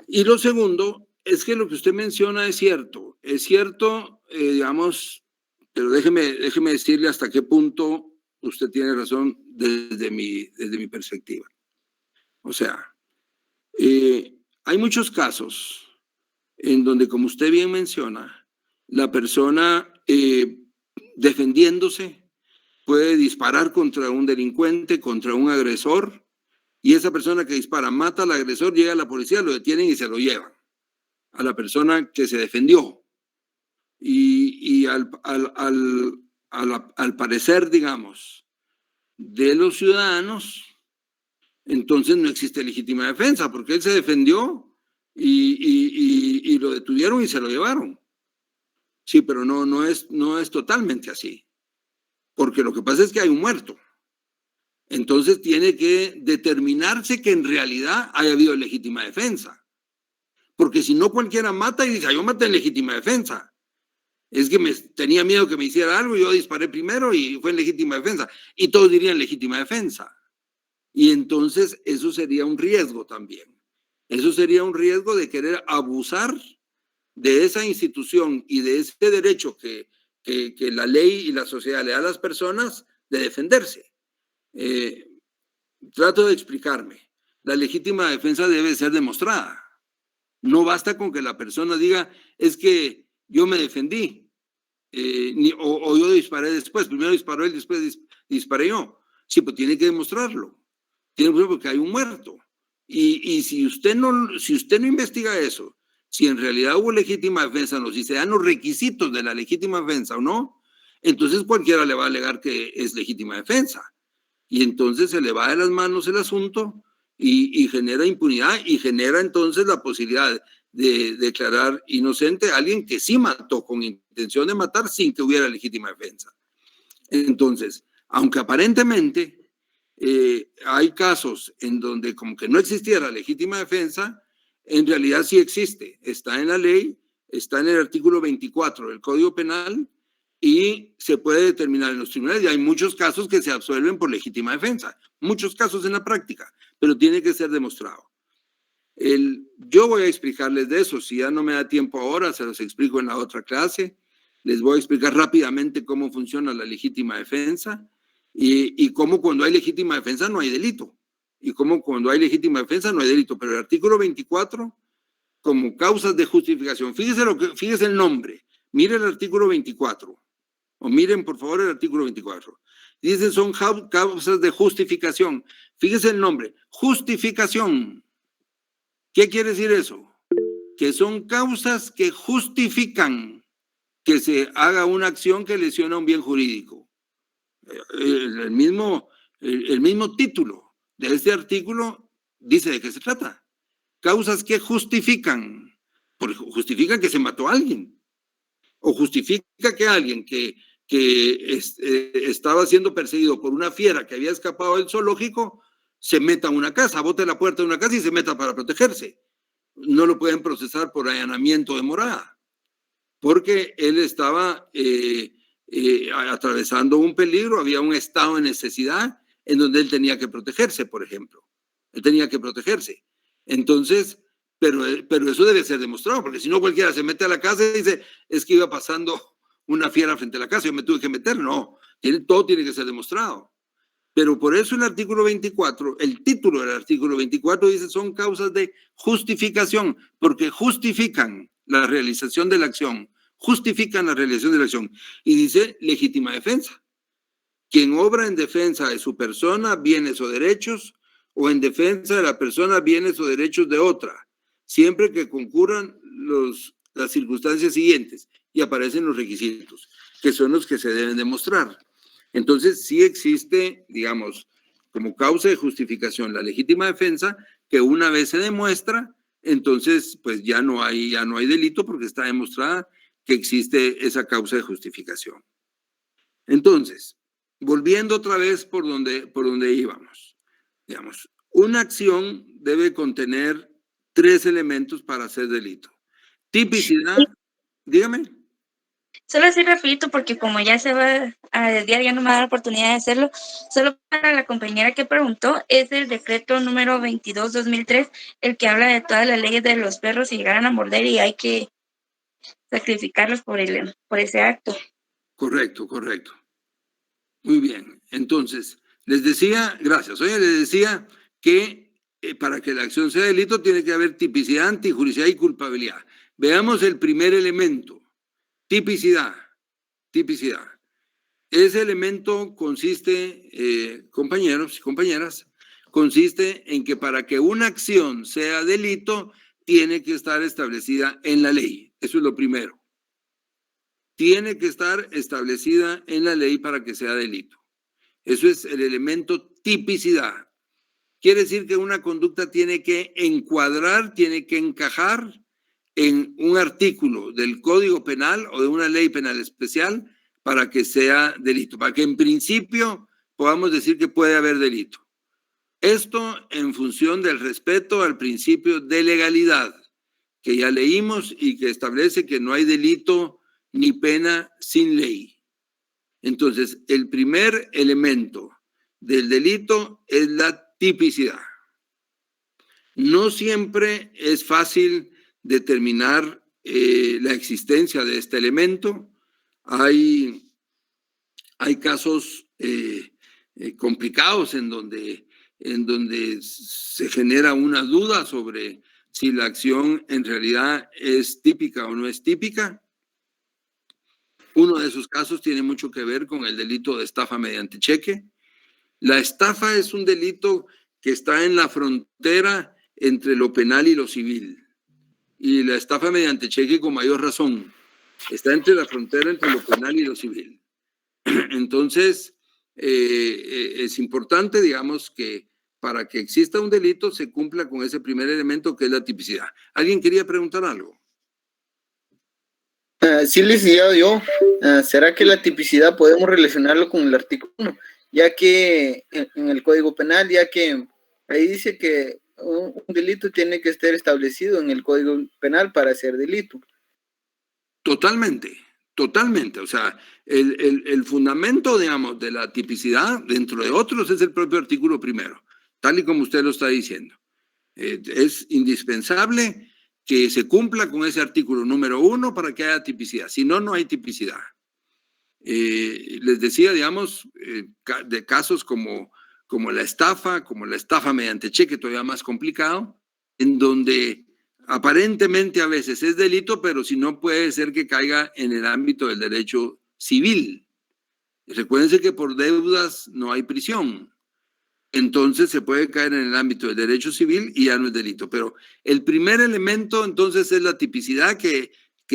Y lo segundo es que lo que usted menciona es cierto, digamos, pero déjeme decirle hasta qué punto usted tiene razón desde mi perspectiva. O sea, hay muchos casos en donde, como usted bien menciona, la persona defendiéndose puede disparar contra un delincuente, contra un agresor, y esa persona que dispara mata al agresor, llega a la policía, lo detienen y se lo llevan a la persona que se defendió. Y al parecer, digamos, de los ciudadanos, entonces no existe legítima defensa, porque él se defendió y lo detuvieron y se lo llevaron. Sí, pero no es totalmente así. porque lo que pasa es que hay un muerto. Entonces tiene que determinarse que en realidad haya habido legítima defensa. Porque si no, cualquiera mata y dice, yo maté en legítima defensa. Es que tenía miedo que me hiciera algo, yo disparé primero y fue en legítima defensa. Y todos dirían legítima defensa. Y entonces eso sería un riesgo también. Eso sería un riesgo de querer abusar de esa institución y de ese derecho que la ley y la sociedad le da a las personas de defenderse. Trato de explicarme. La legítima defensa debe ser demostrada. No basta con que la persona diga, es que yo me defendí, o yo disparé después. Primero disparó él, después disparé yo. Sí, pues tiene que demostrarlo. Tiene que demostrarlo porque hay un muerto. Y si usted no investiga eso, si en realidad hubo legítima defensa o no, si se dan los requisitos de la legítima defensa o no, entonces cualquiera le va a alegar que es legítima defensa. Y entonces se le va de las manos el asunto y genera impunidad y genera entonces la posibilidad de declarar inocente a alguien que sí mató con intención de matar sin que hubiera legítima defensa. Entonces, aunque aparentemente hay casos en donde como que no existiera legítima defensa, en realidad sí existe. Está en la ley, está en el artículo 24 del Código Penal y se puede determinar en los tribunales. Y hay muchos casos que se absuelven por legítima defensa. Muchos casos en la práctica, pero tiene que ser demostrado. Yo voy a explicarles de eso. Si ya no me da tiempo ahora, se los explico en la otra clase. Les voy a explicar rápidamente cómo funciona la legítima defensa y cómo cuando hay legítima defensa no hay delito. Y cómo cuando hay legítima defensa no hay delito. Pero el artículo 24, como causas de justificación, fíjese el nombre. Mire el artículo 24. O miren, por favor, el artículo 24. Dicen son causas de justificación. Fíjese el nombre. Justificación. ¿Qué quiere decir eso? Que son causas que justifican que se haga una acción que lesiona un bien jurídico. El mismo título de este artículo dice de qué se trata. Causas que justifican. Porque justifican que se mató a alguien. O justifica que alguien que estaba siendo perseguido por una fiera que había escapado del zoológico se meta a una casa, bote la puerta de una casa y se meta para protegerse. No lo pueden procesar por allanamiento de morada, porque él estaba atravesando un peligro, había un estado de necesidad en donde él tenía que protegerse, por ejemplo. Él tenía que protegerse. Entonces, pero eso debe ser demostrado, porque si no cualquiera se mete a la casa y dice, es que iba pasando una fiera frente a la casa, yo me tuve que meter. No, todo tiene que ser demostrado. Pero por eso el artículo 24, el título del artículo 24 dice son causas de justificación, porque justifican la realización de la acción, justifican la realización de la acción. Y dice legítima defensa. Quien obra en defensa de su persona, bienes o derechos, o en defensa de la persona, bienes o derechos de otra, siempre que concurran las circunstancias siguientes y aparecen los requisitos, que son los que se deben demostrar. Entonces, sí existe, digamos, como causa de justificación la legítima defensa, que una vez se demuestra, entonces, pues ya no hay delito porque está demostrada que existe esa causa de justificación. Entonces, volviendo otra vez por donde íbamos, digamos, una acción debe contener 3 elementos para ser delito. Tipicidad, dígame. Solo así rapidito, porque como ya se va a desviar, ya no me va a dar la oportunidad de hacerlo. Solo para la compañera que preguntó, es el decreto número 22/2003, el que habla de todas las leyes de los perros si llegaran a morder y hay que sacrificarlos por ese acto. Correcto. Muy bien. Entonces, les decía, gracias. Oye, les decía que para que la acción sea delito tiene que haber tipicidad, antijuricidad y culpabilidad. Veamos el primer elemento. Tipicidad. Ese elemento consiste, compañeros y compañeras, consiste en que para que una acción sea delito, tiene que estar establecida en la ley. Eso es lo primero. Tiene que estar establecida en la ley para que sea delito. Eso es el elemento tipicidad. Quiere decir que una conducta tiene que encuadrar, tiene que encajar en un artículo del Código Penal o de una ley penal especial para que sea delito, para que en principio podamos decir que puede haber delito. Esto en función del respeto al principio de legalidad, que ya leímos y que establece que no hay delito ni pena sin ley. Entonces, el primer elemento del delito es la tipicidad. No siempre es fácil determinar la existencia de este elemento. Hay casos complicados en donde se genera una duda sobre si la acción en realidad es típica o no es típica. Uno de esos casos tiene mucho que ver con el delito de estafa mediante cheque. La estafa es un delito que está en la frontera entre lo penal y lo civil. Y la estafa mediante cheque, con mayor razón, está entre la frontera entre lo penal y lo civil. Entonces, es importante, digamos, que para que exista un delito se cumpla con ese primer elemento que es la tipicidad. ¿Alguien quería preguntar algo? Sí, licenciado, yo. ¿Será que la tipicidad podemos relacionarlo con el artículo 1? Ya que en el Código Penal, ya que ahí dice que un delito tiene que estar establecido en el Código Penal para ser delito. Totalmente, totalmente. O sea, el fundamento, digamos, de la tipicidad, dentro de otros, es el propio artículo primero, tal y como usted lo está diciendo. Es indispensable que se cumpla con ese artículo número 1 para que haya tipicidad. Si no, no hay tipicidad. Les decía, digamos, de casos como la estafa mediante cheque, todavía más complicado, en donde aparentemente a veces es delito, pero si no puede ser que caiga en el ámbito del derecho civil. Recuérdense que por deudas no hay prisión. Entonces se puede caer en el ámbito del derecho civil y ya no es delito. Pero el primer elemento entonces es la tipicidad, que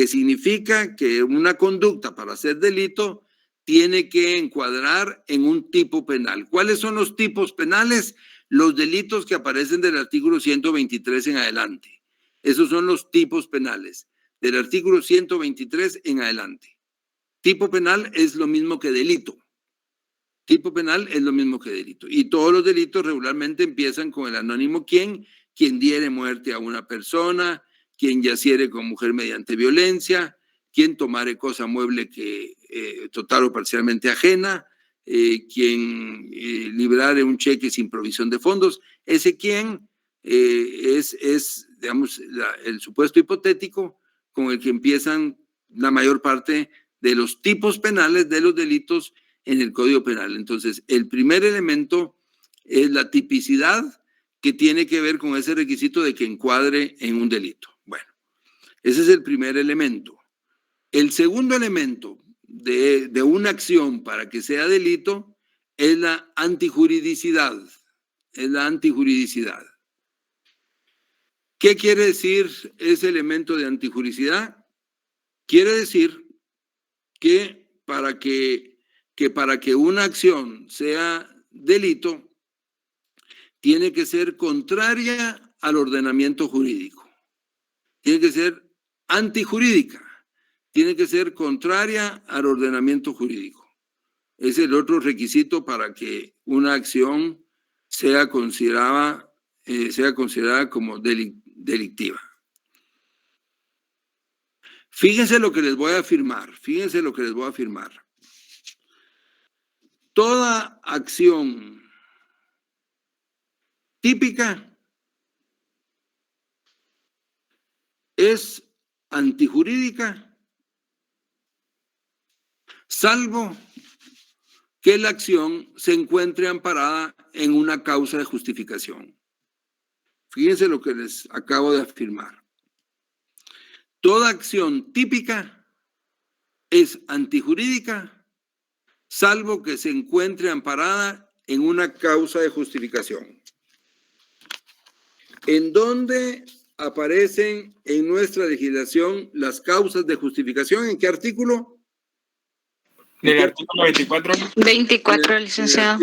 significa que una conducta para ser delito tiene que encuadrar en un tipo penal. ¿Cuáles son los tipos penales? Los delitos que aparecen del artículo 123 en adelante. Esos son los tipos penales, del artículo 123 en adelante. Tipo penal es lo mismo que delito. Tipo penal es lo mismo que delito. Y todos los delitos regularmente empiezan con el anónimo quien diere muerte a una persona, quien yaciere con mujer mediante violencia, quien tomare cosa mueble que total o parcialmente ajena, quien librare un cheque sin provisión de fondos. Ese quien es digamos, el supuesto hipotético con el que empiezan la mayor parte de los tipos penales de los delitos en el Código Penal. Entonces, el primer elemento es la tipicidad, que tiene que ver con ese requisito de que encuadre en un delito. Bueno, ese es el primer elemento. El segundo elemento de una acción para que sea delito es la antijuridicidad. Es la antijuridicidad. ¿Qué quiere decir ese elemento de antijuridicidad? Quiere decir que para que una acción sea delito, tiene que ser contraria al ordenamiento jurídico. Tiene que ser antijurídica. Tiene que ser contraria al ordenamiento jurídico. Es el otro requisito para que una acción sea considerada como delictiva. Fíjense lo que les voy a afirmar. Fíjense lo que les voy a afirmar. Toda acción típica es antijurídica, salvo que la acción se encuentre amparada en una causa de justificación. Fíjense lo que les acabo de afirmar. Toda acción típica es antijurídica, salvo que se encuentre amparada en una causa de justificación. ¿En dónde aparecen en nuestra legislación las causas de justificación? ¿En qué artículo? Del artículo 24. 24, licenciado. En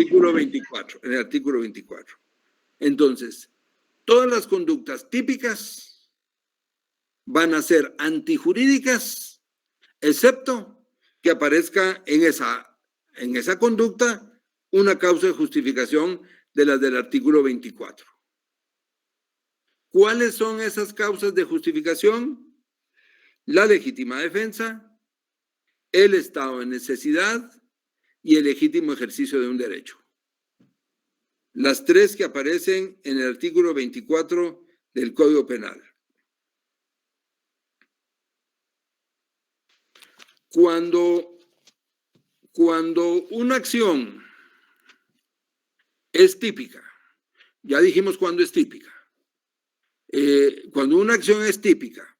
el artículo 24. Entonces, todas las conductas típicas van a ser antijurídicas, excepto que aparezca en esa conducta una causa de justificación de las del artículo 24. ¿Cuáles son esas causas de justificación? La legítima defensa, el estado de necesidad y el legítimo ejercicio de un derecho. Las tres que aparecen en el artículo 24 del Código Penal. Cuando una acción es típica, ya dijimos cuándo es típica, cuando una acción es típica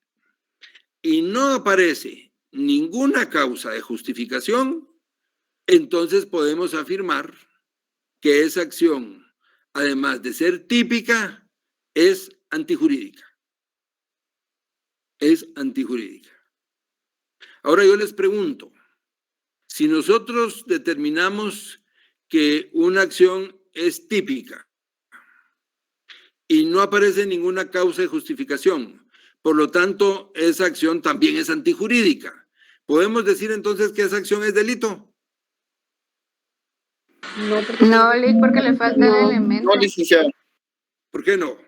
y no aparece ninguna causa de justificación, entonces podemos afirmar que esa acción, además de ser típica, es antijurídica. Es antijurídica. Ahora yo les pregunto, si nosotros determinamos que una acción es típica y no aparece ninguna causa de justificación, por lo tanto, esa acción también es antijurídica, ¿podemos decir entonces que esa acción es delito? No, Liz, porque le falta el elemento. No, licenciado. ¿Por qué no?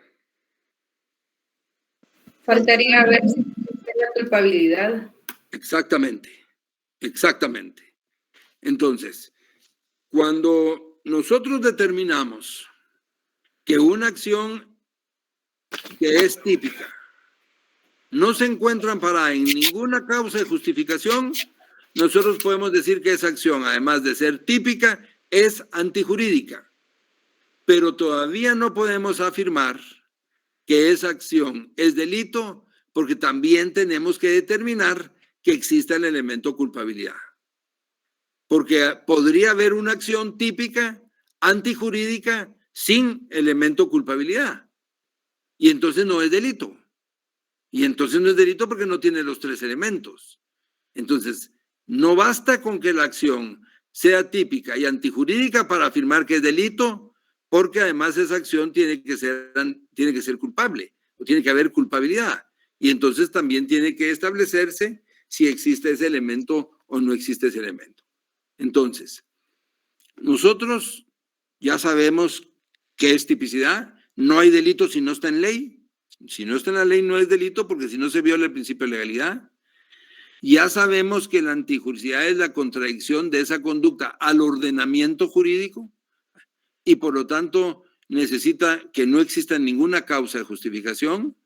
Faltaría ver si existe la culpabilidad. Exactamente, exactamente. Entonces, cuando nosotros determinamos que una acción que es típica no se encuentra amparada en ninguna causa de justificación, nosotros podemos decir que esa acción, además de ser típica, es antijurídica. Pero todavía no podemos afirmar que esa acción es delito, porque también tenemos que determinar que exista el elemento culpabilidad. Porque podría haber una acción típica, antijurídica, sin elemento culpabilidad. Y entonces no es delito. Y entonces no es delito porque no tiene los tres elementos. Entonces, no basta con que la acción sea típica y antijurídica para afirmar que es delito, porque además esa acción tiene que ser culpable, o tiene que haber culpabilidad. Y entonces también tiene que establecerse si existe ese elemento o no existe ese elemento. Entonces, nosotros ya sabemos qué es tipicidad. No hay delito si no está en ley. Si no está en la ley no es delito porque si no se viola el principio de legalidad. Ya sabemos que la antijuridicidad es la contradicción de esa conducta al ordenamiento jurídico y por lo tanto necesita que no exista ninguna causa de justificación,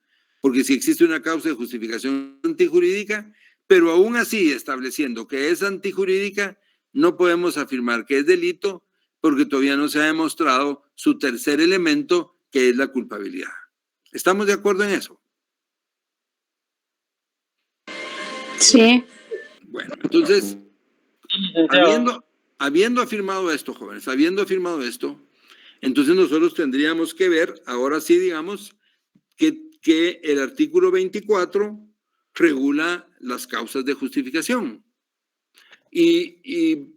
porque si existe una causa de justificación antijurídica, pero aún así estableciendo que es antijurídica, no podemos afirmar que es delito porque todavía no se ha demostrado su tercer elemento, que es la culpabilidad. ¿Estamos de acuerdo en eso? Sí. Bueno, entonces, habiendo afirmado esto, jóvenes, habiendo afirmado esto, entonces nosotros tendríamos que ver, ahora sí, digamos, que el artículo 24 regula las causas de justificación. Y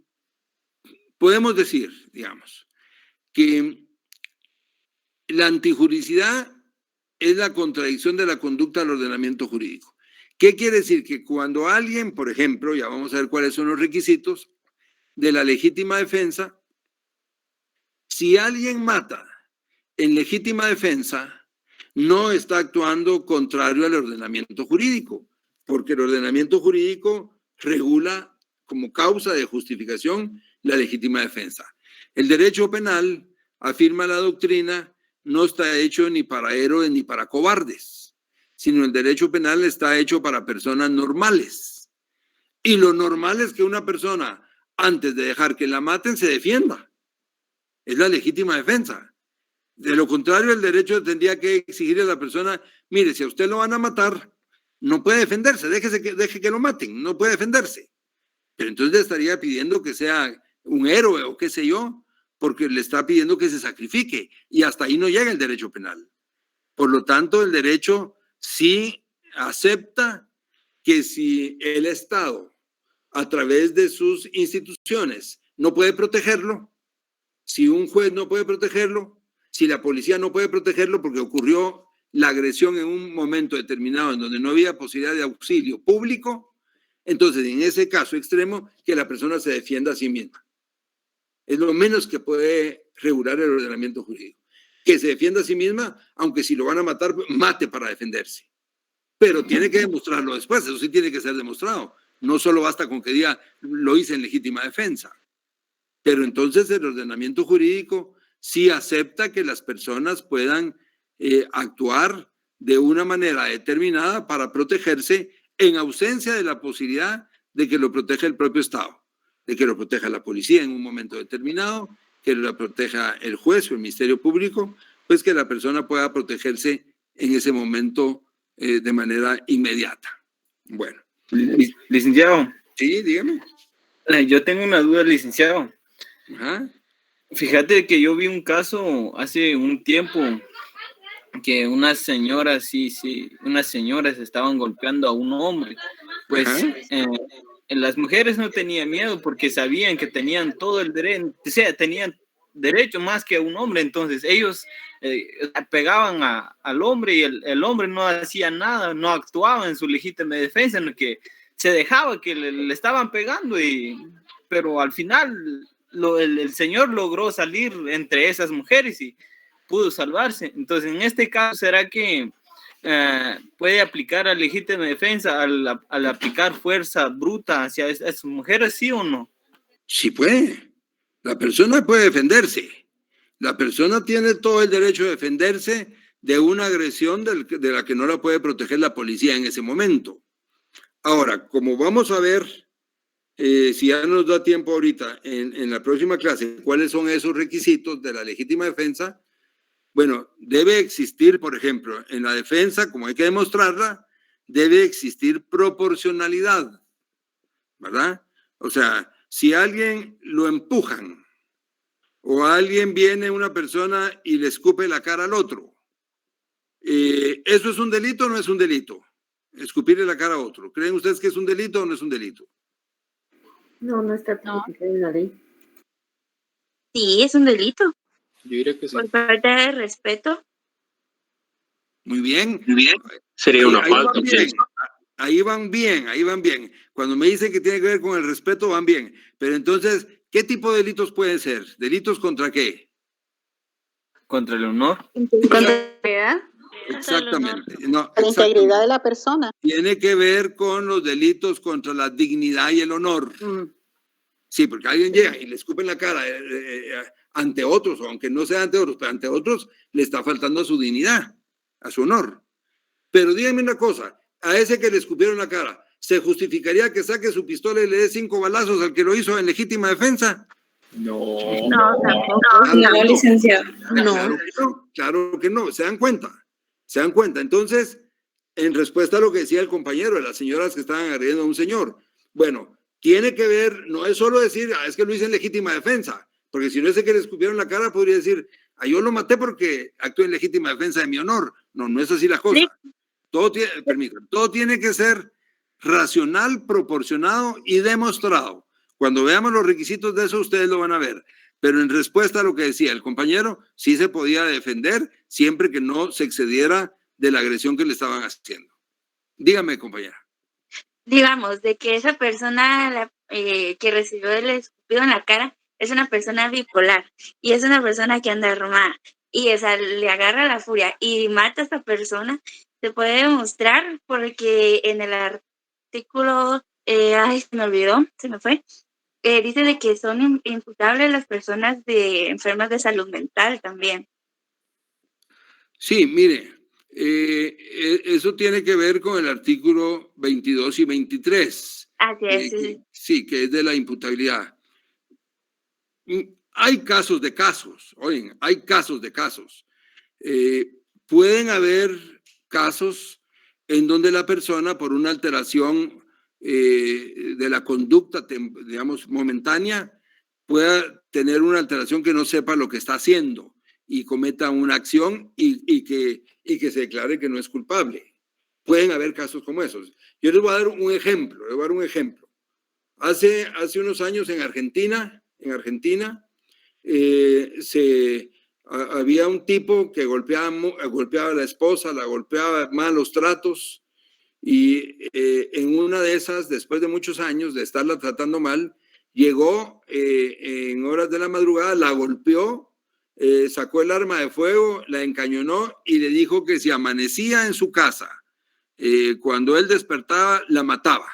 podemos decir, digamos, que la antijuridicidad es la contradicción de la conducta al ordenamiento jurídico. ¿Qué quiere decir? Que cuando alguien, por ejemplo, ya vamos a ver cuáles son los requisitos de la legítima defensa, si alguien mata en legítima defensa, no está actuando contrario al ordenamiento jurídico, porque el ordenamiento jurídico regula como causa de justificación la legítima defensa. El derecho penal, afirma la doctrina, no está hecho ni para héroes ni para cobardes, sino el derecho penal está hecho para personas normales. Y lo normal es que una persona, antes de dejar que la maten, se defienda. Es la legítima defensa. De lo contrario, el derecho tendría que exigirle a la persona, mire, si a usted lo van a matar, no puede defenderse, deje que lo maten, no puede defenderse. Pero entonces le estaría pidiendo que sea un héroe o qué sé yo, porque le está pidiendo que se sacrifique y hasta ahí no llega el derecho penal. Por lo tanto, el derecho sí acepta que si el Estado, a través de sus instituciones, no puede protegerlo, si un juez no puede protegerlo, si la policía no puede protegerlo porque ocurrió la agresión en un momento determinado en donde no había posibilidad de auxilio público, Entonces, en ese caso extremo, que la persona se defienda a sí misma. Es lo menos que puede regular el ordenamiento jurídico. Que se defienda a sí misma, aunque si lo van a matar, mate para defenderse. Pero tiene que demostrarlo después, eso sí tiene que ser demostrado. No solo basta con que diga, lo hice en legítima defensa. Pero entonces el ordenamiento jurídico sí acepta que las personas puedan actuar de una manera determinada para protegerse en ausencia de la posibilidad de que lo proteja el propio Estado, de que lo proteja la policía en un momento determinado, que lo proteja el juez o el Ministerio Público, pues que la persona pueda protegerse en ese momento de manera inmediata. Bueno. Licenciado. Sí, dígame. Yo tengo una duda, licenciado. Ajá. Fíjate que yo vi un caso hace un tiempo que unas señoras estaban golpeando a un hombre. Pues las mujeres no tenían miedo porque sabían que tenían todo el derecho, o sea, tenían derecho más que un hombre. Entonces ellos pegaban al hombre y el hombre no hacía nada, no actuaba en su legítima defensa, en lo que se dejaba que le estaban pegando, pero al final el señor logró salir entre esas mujeres y pudo salvarse. Entonces, en este caso, ¿será que puede aplicar a legítima defensa al aplicar fuerza bruta hacia esas mujeres, sí o no? Sí puede. La persona puede defenderse. La persona tiene todo el derecho de defenderse de una agresión de la que no la puede proteger la policía en ese momento. Ahora, como vamos a ver, si ya nos da tiempo ahorita en la próxima clase, cuáles son esos requisitos de la legítima defensa, bueno, debe existir, por ejemplo, en la defensa, como hay que demostrarla, debe existir proporcionalidad, ¿verdad? O sea, si a alguien lo empujan o a alguien viene una persona y le escupe la cara al otro, ¿eso es un delito o no es un delito? Escupirle la cara a otro. ¿Creen ustedes que es un delito o no es un delito? No, no está tipificado en la ley. Sí, es un delito. Yo diría que sí. Por falta de respeto. Muy bien. Muy bien. Sería una falta. Ahí van bien. Cuando me dicen que tiene que ver con el respeto, van bien. Pero entonces, ¿qué tipo de delitos pueden ser? ¿Delitos contra qué? Contra el honor. ¿Contra la edad? Exactamente. No, La integridad de la persona. Tiene que ver con los delitos contra la dignidad y el honor. Sí, porque alguien llega y le escupe en la cara ante otros, o aunque no sea ante otros, pero ante otros le está faltando a su dignidad, a su honor. Pero díganme una cosa, a ese que le escupieron la cara, ¿se justificaría que saque su pistola y le dé 5 balazos al que lo hizo en legítima defensa? No. No, tampoco. No, licenciado. No. Claro que no. ¿Se dan cuenta? Entonces, en respuesta a lo que decía el compañero de las señoras que estaban agrediendo a un señor, bueno, tiene que ver, no es solo decir, es que lo hice en legítima defensa, porque si no ese que le escupieron la cara podría decir, yo lo maté porque actué en legítima defensa de mi honor. No es así la cosa. Sí. Todo tiene que ser racional, proporcionado y demostrado. Cuando veamos los requisitos de eso, ustedes lo van a ver. Pero en respuesta a lo que decía el compañero, sí se podía defender siempre que no se excediera de la agresión que le estaban haciendo. Dígame, compañera. Digamos, de que esa persona que recibió el escupido en la cara es una persona bipolar y es una persona que anda armada y esa le agarra la furia y mata a esta persona, se puede demostrar porque en el artículo, se me fue, dice de que son imputables las personas enfermas de salud mental también. Sí, mire, eso tiene que ver con el artículo 22 y 23. Así es. Sí, que es de la imputabilidad. Hay casos de casos, oigan, hay casos de casos. Pueden haber casos en donde la persona, por una alteración de la conducta, digamos, momentánea, pueda tener una alteración que no sepa lo que está haciendo y cometa una acción y que se declare que no es culpable. Pueden haber casos como esos. Yo les voy a dar un ejemplo. Hace unos años en Argentina, había un tipo que golpeaba a la esposa, la golpeaba, malos tratos, Y en una de esas, después de muchos años de estarla tratando mal, llegó en horas de la madrugada, la golpeó, sacó el arma de fuego, la encañonó y le dijo que si amanecía en su casa, cuando él despertaba, la mataba.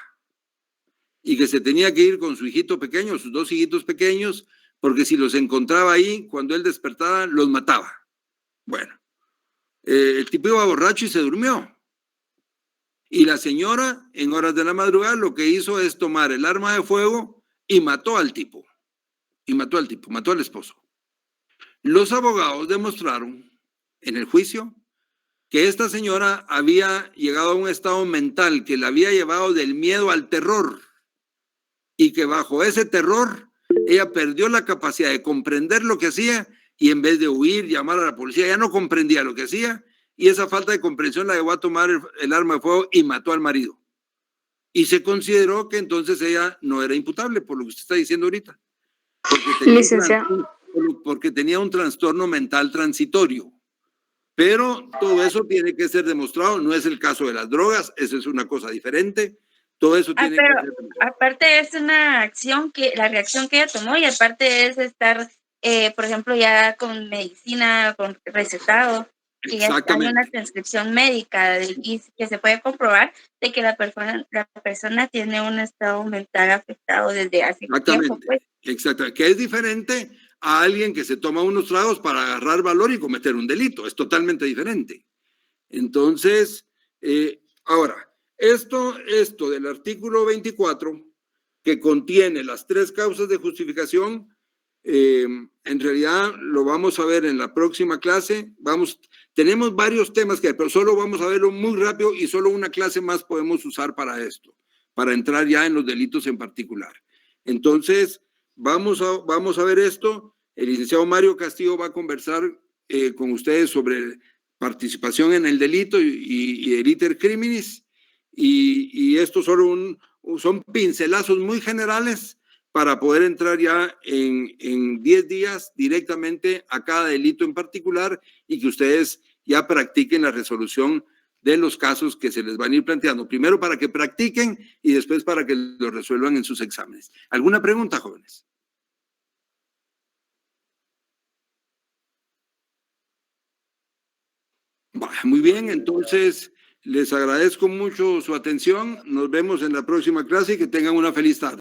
Y que se tenía que ir con su hijito pequeño, sus 2 hijitos pequeños, porque si los encontraba ahí, cuando él despertaba, los mataba. Bueno, el tipo iba borracho y se durmió. Y la señora, en horas de la madrugada, lo que hizo es tomar el arma de fuego y mató al tipo. Mató al esposo. Los abogados demostraron en el juicio que esta señora había llegado a un estado mental que la había llevado del miedo al terror y que bajo ese terror ella perdió la capacidad de comprender lo que hacía y en vez de huir, llamar a la policía, ya no comprendía lo que hacía y esa falta de comprensión la llevó a tomar el arma de fuego y mató al marido. Y se consideró que entonces ella no era imputable por lo que usted está diciendo ahorita. Porque tenía un trastorno mental transitorio. Pero todo eso tiene que ser demostrado, no es el caso de las drogas, eso es una cosa diferente. Todo eso tiene que ser demostrado. Aparte es una acción la reacción que ella tomó y aparte es estar, por ejemplo, ya con medicina, con recetado, que ya hay una transcripción médica y que se puede comprobar de que la persona tiene un estado mental afectado desde hace tiempo. Pues. Exacto, que es diferente a alguien que se toma unos tragos para agarrar valor y cometer un delito, es totalmente diferente. Entonces, ahora, esto del artículo 24, que contiene las 3 causas de justificación, en realidad lo vamos a ver en la próxima clase. Tenemos varios temas pero solo vamos a verlo muy rápido y solo una clase más podemos usar para esto, para entrar ya en los delitos en particular. Entonces, vamos a ver esto. El licenciado Mario Castillo va a conversar con ustedes sobre participación en el delito y el iter criminis. Y esto solo son pincelazos muy generales para poder entrar ya en 10 días directamente a cada delito en particular y que ustedes ya practiquen la resolución de los casos que se les van a ir planteando. Primero para que practiquen y después para que lo resuelvan en sus exámenes. ¿Alguna pregunta, jóvenes? Muy bien, entonces les agradezco mucho su atención. Nos vemos en la próxima clase y que tengan una feliz tarde.